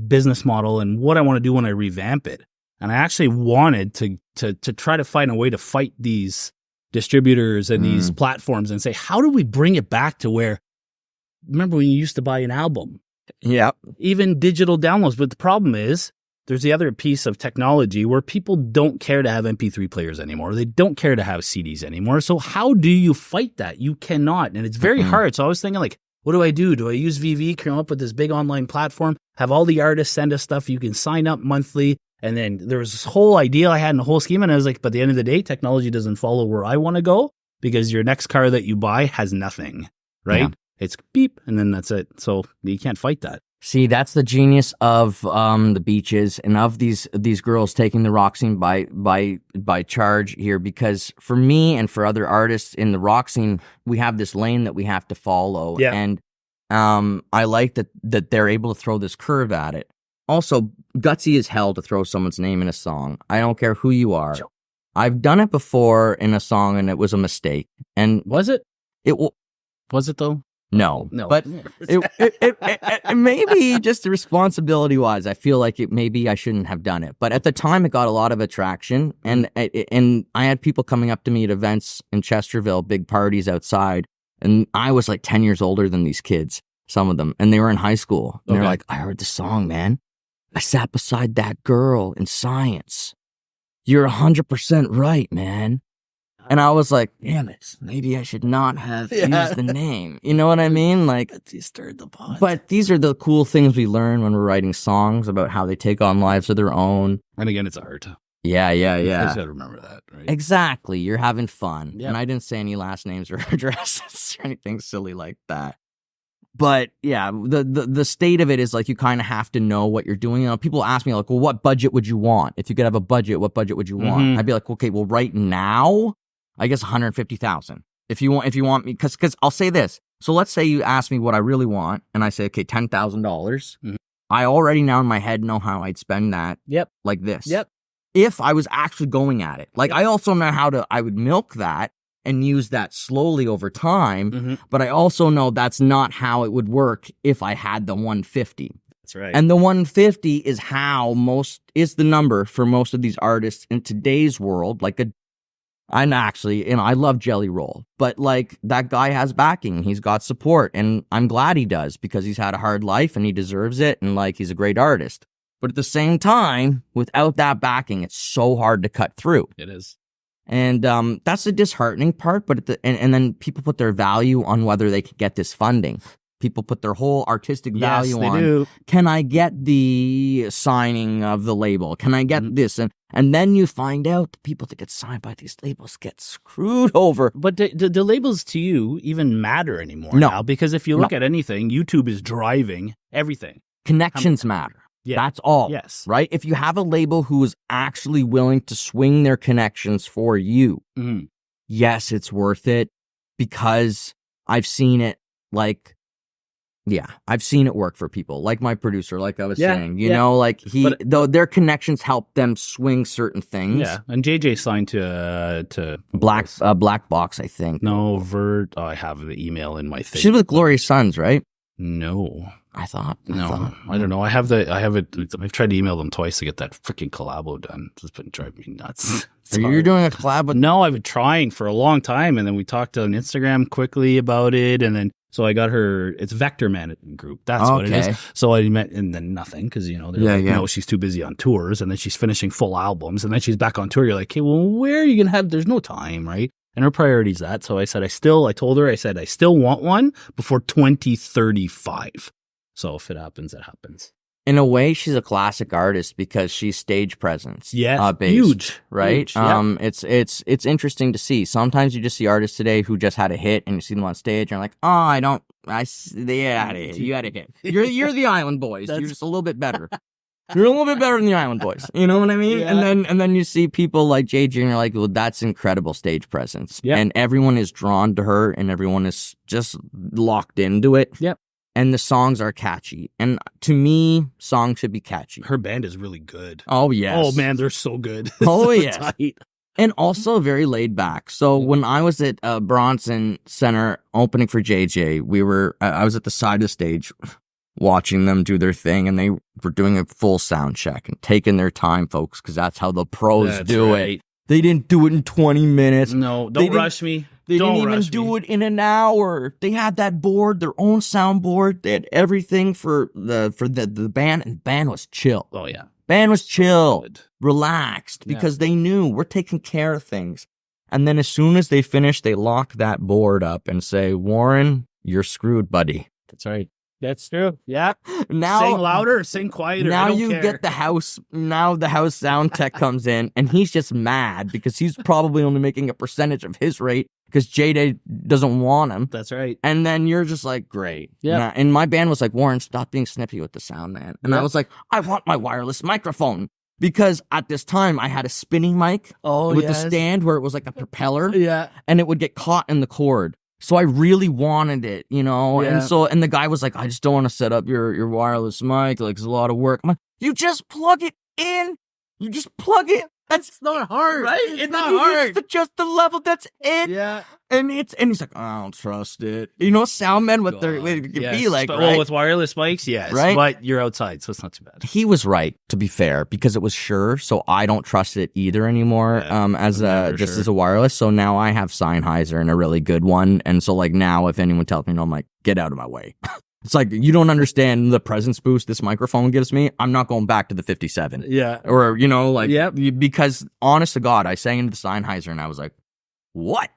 business model and what I want to do when I revamp it. And I actually wanted to try to find a way to fight these distributors and these platforms and say, how do we bring it back to where, remember when you used to buy an album? Yeah. Even digital downloads. But the problem is, there's the other piece of technology where people don't care to have MP3 players anymore. They don't care to have CDs anymore. So how do you fight that? You cannot. And it's very hard. So I was thinking what do I do? Do I use VV, come up with this big online platform, have all the artists send us stuff, you can sign up monthly? And then there was this whole idea I had in the whole scheme, and I was but at the end of the day, technology doesn't follow where I want to go, because your next car that you buy has nothing, right? Yeah. It's beep, and then that's it. So you can't fight that. See, that's the genius of the beaches and of these girls taking the rock scene by charge here. Because for me and for other artists in the rock scene, we have this lane that we have to follow. Yeah. And I like that they're able to throw this curve at it. Also, gutsy as hell to throw someone's name in a song. I don't care who you are. Sure. I've done it before in a song, and it was a mistake. And Was it? Was it though? No, No. but it maybe just responsibility wise, I feel like maybe I shouldn't have done it. But at the time, it got a lot of attraction, and I had people coming up to me at events in Chesterville, big parties outside, and I was like 10 years older than these kids, some of them, and they were in high school. And they're like, "I heard the song, man. I sat beside that girl in science. You're 100% right, man." And I was like, damn it, maybe I should not have used the name. You know what I mean? Like, You stirred the pot. but these are the cool things we learn when we're writing songs about how they take on lives of their own. And again, it's art. Yeah. You just gotta remember that, right? Exactly. You're having fun. Yeah. And I didn't say any last names or addresses or anything silly like that. But yeah, the state of it is like you kind of have to know what you're doing. You know, people ask me like, well, what budget would you want? If you could have a budget, what budget would you want? Mhm. I'd be like, okay, well, right now, I guess 150,000. If you want me, because I'll say this. So let's say you ask me what I really want, and I say, okay, $10,000. Mhm. I already now in my head know how I'd spend that. Yep. Like this. Yep. If I was actually going at it, like I also know I would milk that and use that slowly over time. Mm-hmm. But I also know that's not how it would work if I had the 150. That's right. And the 150 is is the number for most of these artists in today's world. I love Jelly Roll, but like that guy has backing. He's got support, and I'm glad he does because he's had a hard life and he deserves it. And like, he's a great artist. But at the same time, without that backing, it's so hard to cut through. It is. And that's the disheartening part. But and then people put their value on whether they could get this funding. People put their whole artistic value on, do. Can I get the signing of the label? Can I get this? And then you find out the people that get signed by these labels get screwed over. But the labels to you even matter anymore No. now? Because if you look at anything, YouTube is driving everything. Connections matter. Yeah. That's all. Yes. Right? If you have a label who is actually willing to swing their connections for you, Mm-hmm. yes, it's worth it because I've seen it I've seen it work for people, like my producer, like I was saying, you know, like though their connections help them swing certain things. Yeah, and JJ signed to Black Box, I think. No, Vert. Oh, I have the email in my thing. She's with Glorious Sons, right? No, I thought. I don't know. I have it. I've tried to email them twice to get that freaking collabo done. It's been driving me nuts. You're doing a collab with? No, I've been trying for a long time, and then we talked on Instagram quickly about it, and then. So I got her. It's Vector Management Group. That's what it is. So I met, and then nothing because no, she's too busy on tours, and then she's finishing full albums, and then she's back on tour. You're like, hey, well, where are you gonna have? There's no time, right? And her priority's that. So I said, I told her, I said, I still want one before 2035. So if it happens, it happens. In a way, she's a classic artist because she's stage presence. Yeah, based, huge, right? Huge, yeah. It's interesting to see. Sometimes you just see artists today who just had a hit, and you see them on stage, and you're like, they had a hit. You had a hit. You're the Island Boys. You're just a little bit better. You're a little bit better than the Island Boys. You know what I mean? Yeah. And then you see people like JJ, and you're like, well, that's incredible stage presence. Yeah. And everyone is drawn to her, and everyone is just locked into it. Yep. And the songs are catchy. And to me, songs should be catchy. Her band is really good. Oh, yes. Oh, man, they're so good. Oh, So yes. tight. And also very laid back. So when I was at Bronson Center opening for JJ, I was at the side of the stage watching them do their thing, and they were doing a full sound check and taking their time, folks, because that's how the pros do it. They didn't do it in 20 minutes. No, don't rush me. They didn't even do it in an hour. They had that board, their own soundboard. They had everything for the band, and the band was chill. Oh, yeah. Band was chill, Good. relaxed, because they knew we're taking care of things. And then as soon as they finish, they lock that board up and say, Warren, you're screwed, buddy. That's right. That's true. Yeah. Now, sing louder or sing quieter. Now I don't you care. get the house sound tech comes in, and he's just mad because he's probably only making a percentage of his rate because J-Day doesn't want them. That's right. And then you're just like, great. Yeah. And my band was like, Warren, stop being snippy with the sound, man. And I was like, I want my wireless microphone. Because at this time, I had a spinning mic with the stand where it was like a propeller. Yeah. And it would get caught in the cord. So I really wanted it, you know? Yeah. And the guy was like, I just don't want to set up your wireless mic. Like, it's a lot of work. I'm like, you just plug it in. You just plug it. That's not hard. Right? It's not hard. It's just the level. That's it. Yeah. And he's like, I don't trust it. You know, sound men, what they can be like, right? Well, with wireless mics, yes. Right? But you're outside, so it's not too bad. He was right, to be fair, because it was Shure, so I don't trust it either anymore. As a wireless. So now I have Sennheiser and a really good one, and so like now, if anyone tells me no, I'm like, get out of my way. It's like, you don't understand the presence boost this microphone gives me. I'm not going back to the 57. Yeah. Or, you know, like, because honest to God, I sang into the Sennheiser and I was like, what?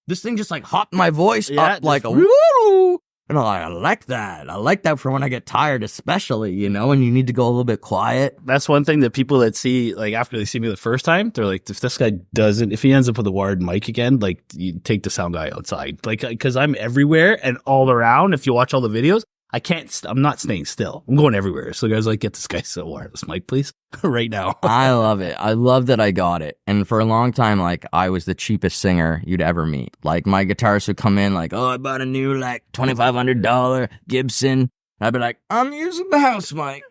This thing just like hopped my voice up like a woo. And I'm like, I like that. I like that for when I get tired, especially, you know, and you need to go a little bit quiet. That's one thing that people that see, like, after they see me the first time, they're like, if this guy if he ends up with a wired mic again, like, you take the sound guy outside. Like, because I'm everywhere and all around. If you watch all the videos, I'm not staying still. I'm going everywhere. So guys like, get this guy a wireless mic, please. Right now. I love it. I love that I got it. And for a long time, like, I was the cheapest singer you'd ever meet. Like, my guitarist would come in like, oh, I bought a new, like, $2,500 Gibson. I'd be like, I'm using the house mic.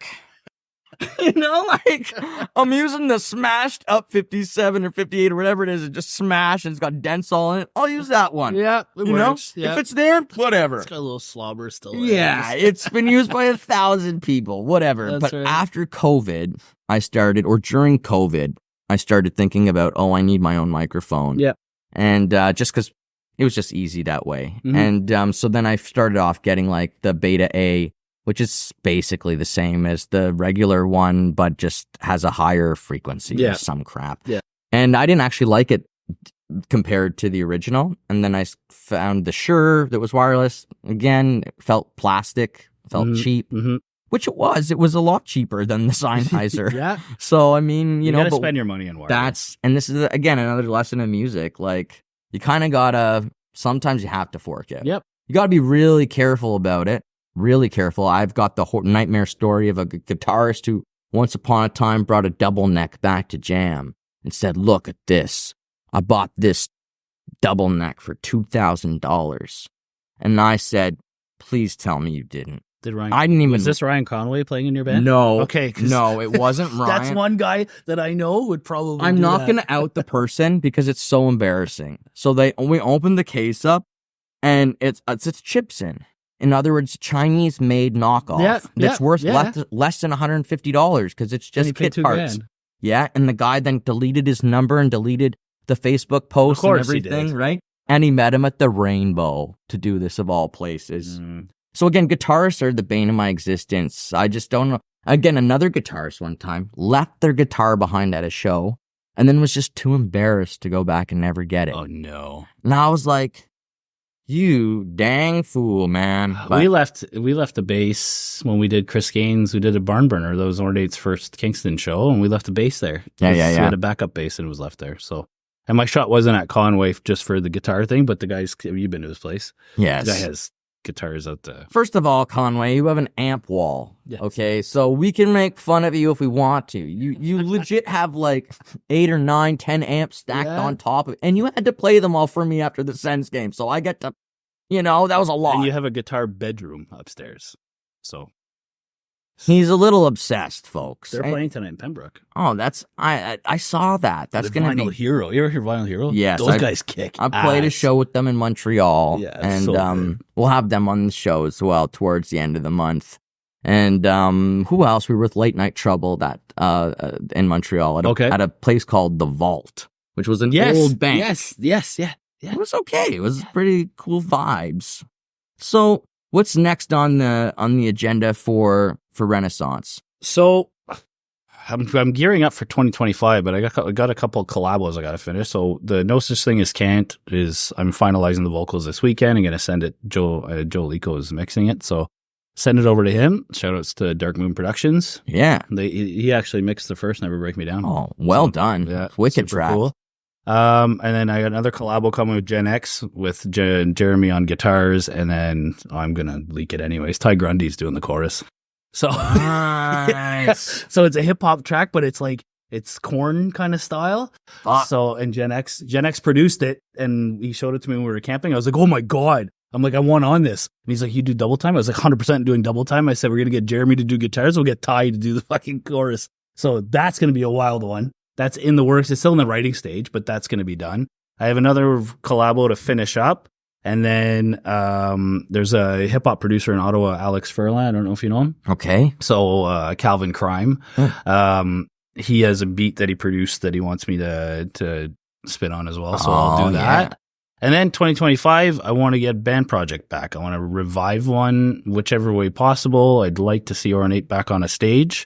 You know, like, I'm using the smashed up 57 or 58 or whatever it is. It just smashed and it's got dents all in it. I'll use that one. Yeah, it works. Know? If it's there, whatever. It's got a little slobber still. Yeah, it's been used by 1,000 people, whatever. That's but right. after COVID, during COVID, I started thinking about, I need my own microphone. Yeah. And just because it was just easy that way. Mm-hmm. And so then I started off getting like the Beta A, which is basically the same as the regular one, but just has a higher frequency or some crap. Yeah. And I didn't actually like it compared to the original. And then I found the Shure that was wireless. Again, it felt plastic, felt cheap, which it was. It was a lot cheaper than the Sennheiser. Yeah. So, I mean, you know, gotta spend your money on wireless. And this is, again, another lesson in music. Like, you kind of gotta, sometimes you have to fork it. Yep. You gotta be really careful about it. Really careful. I've got the nightmare story of a guitarist who once upon a time brought a double neck back to jam and said, look at this. I bought this double neck for $2,000. And I said, please tell me you didn't. I didn't even. Was this Ryan Conway playing in your band? No. Okay. No, it wasn't Ryan. That's one guy that I know would probably. I'm not going to out the person because it's so embarrassing. So we opened the case up and it's chipsin. In other words, Chinese-made knockoff that's worth less than $150 because it's just kit parts. Yeah, and the guy then deleted his number and deleted the Facebook post and everything, right? And he met him at the Rainbow to do this of all places. So again, guitarists are the bane of my existence. I just don't know. Again, another guitarist one time left their guitar behind at a show and then was just too embarrassed to go back and never get it. Oh, no. And I was like, you dang fool, man. But we left the bass when we did Chris Gaines. We did a Barn Burner, that was Ornate's first Kingston show, and we left the bass there. Yeah. We had a backup bass and it was left there. So, and my shot wasn't at Conway just for the guitar thing, but the guys, you've been to his place. Yes. The guy has guitars out there. First of all, Conway, you have an amp wall. Yes. Okay, so we can make fun of you if we want to. You legit have like 8 or 9, 10 amps stacked on top of it, and you had to play them all for me after the Sens game, so I get to, that was a lot. And you have a guitar bedroom upstairs, so he's a little obsessed, folks. They're playing tonight in Pembroke. Oh, I saw that. That's going to be Vinyl Hero. You ever hear Vinyl Hero? Yes, those guys kick. I played a show with them in Montreal, and so we'll have them on the show as well towards the end of the month. And who else? We were with Late Night Trouble in Montreal at a place called The Vault, which was an old bank. Yes. It was okay. It was pretty cool vibes. So, what's next on the agenda for Renaissance? So, I'm gearing up for 2025, but I got a couple of collabos I got to finish. So the No Such Thing as Can't I'm finalizing the vocals this weekend. I'm going to send it. Joe Lico is mixing it, so send it over to him. Shout outs to Dark Moon Productions. Yeah, he actually mixed the first Never Break Me Down. Oh, well done. Yeah, wicked track. Cool. And then I got another collabo coming with Gen X with Jeremy on guitars, and then I'm gonna leak it anyways. Ty Grundy's doing the chorus. So Nice. so it's a hip hop track, but it's like it's Korn kind of style. Fuck. So and Gen X produced it, and he showed it to me when we were camping. I was like, oh my god. I'm like, I want on this. And he's like, you do double time? I was like, 100% doing double time. I said, we're going to get Jeremy to do guitars. We'll get Ty to do the fucking chorus. So that's going to be a wild one. That's in the works. It's still in the writing stage, but that's going to be done. I have another collabo to finish up. And then there's a hip hop producer in Ottawa, Alex Furlan. I don't know if you know him. Okay. So Calvin Crime. He has a beat that he produced that he wants me to spin on as well. So I'll do that. Yeah. And then 2025, I want to get Band Project back. I want to revive one whichever way possible. I'd like to see Ornate back on a stage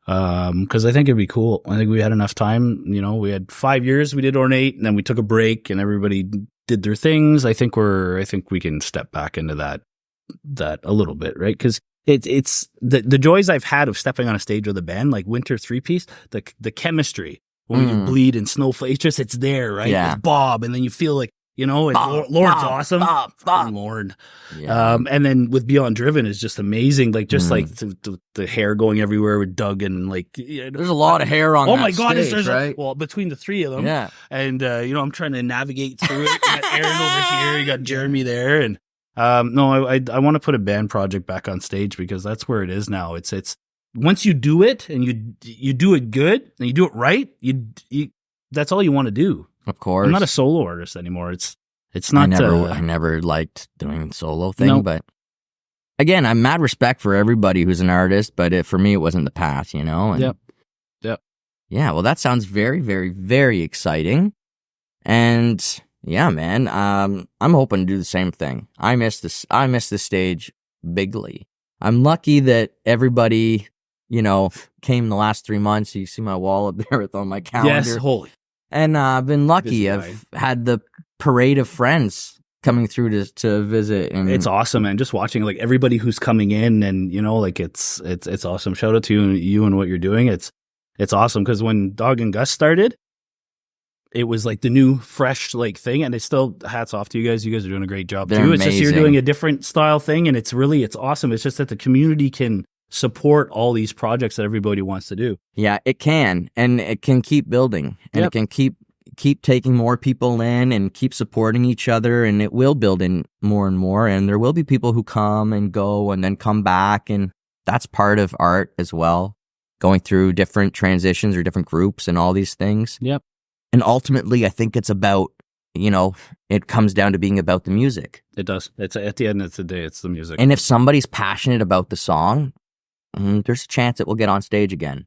because I think it'd be cool. I think we had enough time. You know, we had 5 years. We did Ornate, and then we took a break, and everybody did their things. I think we can step back into that a little bit, right? Because it's the joys I've had of stepping on a stage with a band like Winter 3-piece, the chemistry when you bleed and Snowflake, it's there, right? Yeah. With Bob, and then you feel like. You know, and Lauren's awesome. Bob. Lauren. Yeah. And then with Beyond Driven is just amazing. Like, just like the hair going everywhere with Doug and like. There's a lot of hair on that stage, right? Well, between the three of them. Yeah. And, I'm trying to navigate through it. You got Aaron over here. You got Jeremy there. And, no, I want to put a band project back on stage because that's where it is now. It's once you do it and you do it good and you do it right, you that's all you want to do. Of course. I'm not a solo artist anymore. It's not. I never liked doing the solo thing, but again, I'm mad respect for everybody who's an artist, but for me, it wasn't the path, you know? And Yep. Yeah, well, that sounds very, very, very exciting. And yeah, man, I'm hoping to do the same thing. I miss this stage bigly. I'm lucky that everybody, came the last 3 months. You see my wall up there with on my calendar. Yes, holy. And I've been lucky. I've had the parade of friends coming through to visit. And it's awesome, man. Just watching like everybody who's coming in and, like it's awesome. Shout out to you and what you're doing. It's awesome because when Dog and Gus started, it was like the new fresh like thing. And it's still hats off to you guys. You guys are doing a great job too. Amazing. It's just you're doing a different style thing and it's awesome. It's just that the community can support all these projects that everybody wants to do. Yeah, it can, and it can keep building, and it can keep taking more people in and keep supporting each other, and it will build in more and more, and there will be people who come and go and then come back, and that's part of art as well, going through different transitions or different groups and all these things. Yep. And ultimately, I think it's about, it comes down to being about the music. It does. It's at the end of the day, it's the music. And if somebody's passionate about the song, there's a chance it will get on stage again.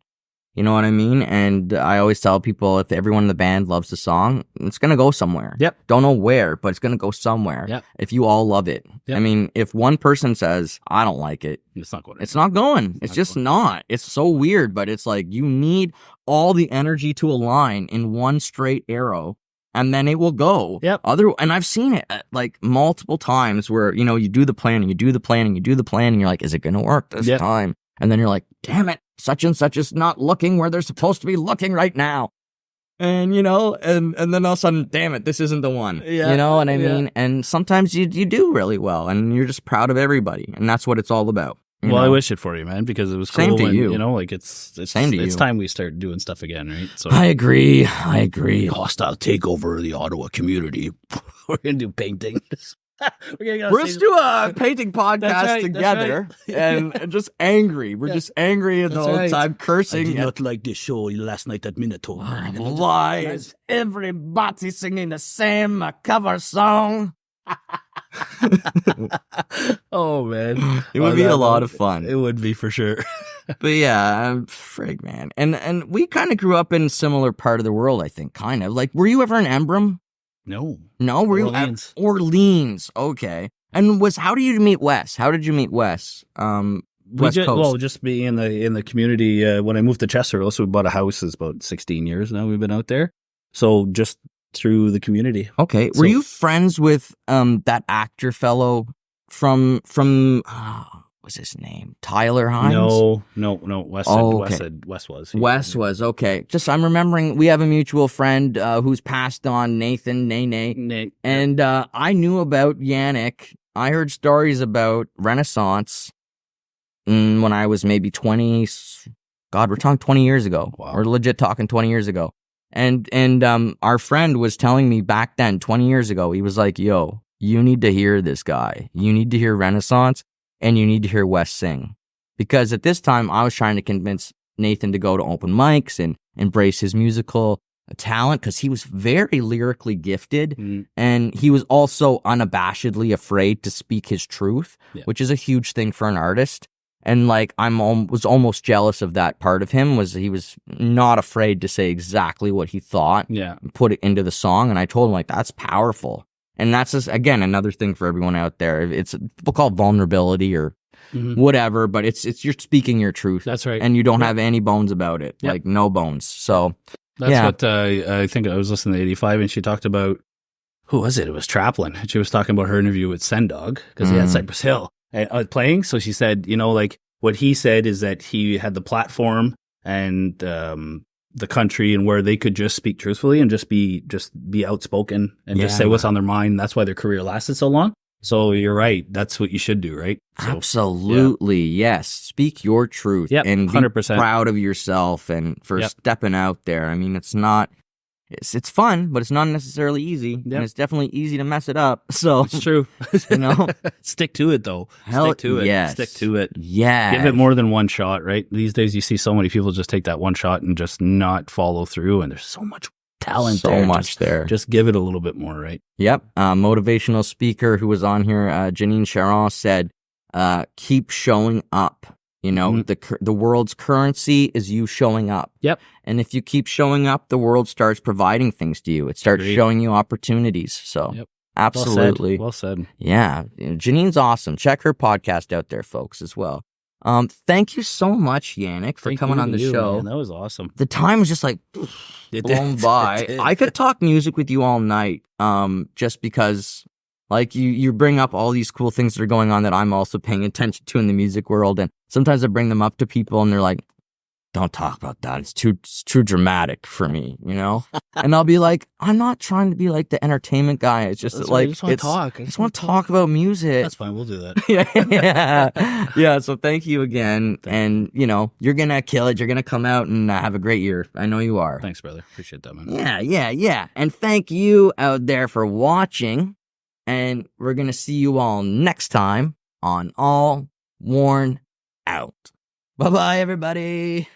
You know what I mean? And I always tell people if everyone in the band loves the song, it's going to go somewhere. Yep. Don't know where, but it's going to go somewhere. Yep. If you all love it. Yep. I mean, if one person says, I don't like it, it's not going. It's not going. It's just not. It's so weird, but it's like you need all the energy to align in one straight arrow. And then it will go. Yep. And I've seen it like multiple times where, you do the planning, and you're like, is it going to work this time? And then you're like, damn it, such and such is not looking where they're supposed to be looking right now. And, and then all of a sudden, damn it, this isn't the one. Yeah. You know what I mean? And sometimes you do really well and you're just proud of everybody. And that's what it's all about. Well, I wish it for you, man, because it was cool. Same to you. It's same to you. It's time we start doing stuff again, right? So I agree. Hostile takeover of the Ottawa community. We're going to do painting. Let's do a painting podcast together and just angry. We're just angry the whole time, cursing. I did not like the show last night at Minotaur. Why is everybody singing the same cover song? Oh, man. It would be a lot of fun. It would be for sure. But yeah, frig, man. And we kind of grew up in a similar part of the world, I think, kind of. Like, were you ever in Embrun? No. Were you at Orleans? Okay. And how did you meet Wes? How did you meet Wes? West Coast. Well, just being in the community. When I moved to Chester, also we bought a house. It's about 16 years now we've been out there. So just through the community. Okay. Were you friends with that actor fellow from was his name? Tyler Hines? No. Wes said, Oh, okay. Wes was. Wes was, okay. Just, I'm remembering we have a mutual friend who's passed on, Nathan, Nate. And I knew about Yanick. I heard stories about Renaissance when I was maybe 20. God, we're talking 20 years ago. Wow. We're legit talking 20 years ago. And our friend was telling me back then, 20 years ago, he was like, yo, you need to hear this guy. You need to hear Renaissance, and you need to hear Wes sing. Because at this time, I was trying to convince Nathan to go to open mics and embrace his musical talent, because he was very lyrically gifted, and he was also unabashedly afraid to speak his truth, which is a huge thing for an artist. And like, was almost jealous of that part of him, was he was not afraid to say exactly what he thought, and put it into the song. And I told him, like, that's powerful. And that's just, again, another thing for everyone out there. It's, people call it vulnerability or whatever, but it's you're speaking your truth. That's right. And you don't have any bones about it, like no bones. So that's what I think. I was listening to 85, and she talked about, who was it? It was Traplin. She was talking about her interview with Sendog, because he had Cypress Hill playing. So she said, you know, like, what he said is that he had the platform and the country and where they could just speak truthfully and just be outspoken and just say what's on their mind. That's why their career lasted so long. So you're right. That's what you should do, right? So, absolutely. Yes. Speak your truth and 100%. Be proud of yourself and for stepping out there. I mean, it's fun, but it's not necessarily easy. And it's definitely easy to mess it up. So it's true. You know, stick to it though. Stick to it. Yes. Stick to it. Yeah. Give it more than one shot, right? These days you see so many people just take that one shot and just not follow through. And there's so much talent there. So much there. Just give it a little bit more, right? Yep. Motivational speaker who was on here, Janine Charon, said, keep showing up. You know, the world's currency is you showing up. Yep. And if you keep showing up, the world starts providing things to you. It starts showing you opportunities. So absolutely. Well said. Yeah. Janine's awesome. Check her podcast out there, folks, as well. Thank you so much, Yanick, for coming on the show. Man. That was awesome. The time was just like blown by. I could talk music with you all night, just because, like, you bring up all these cool things that are going on that I'm also paying attention to in the music world. And sometimes I bring them up to people and they're like, don't talk about that. It's too dramatic for me, you know? And I'll be like, I'm not trying to be like the entertainment guy. It's just like, I just want to talk about music. That's fine. We'll do that. Yeah. So thank you again. And, you know, you're going to kill it. You're going to come out and have a great year. I know you are. Thanks, brother. Appreciate that, man. Yeah. And thank you out there for watching. And we're going to see you all next time on All Worn Out. Bye-bye, everybody.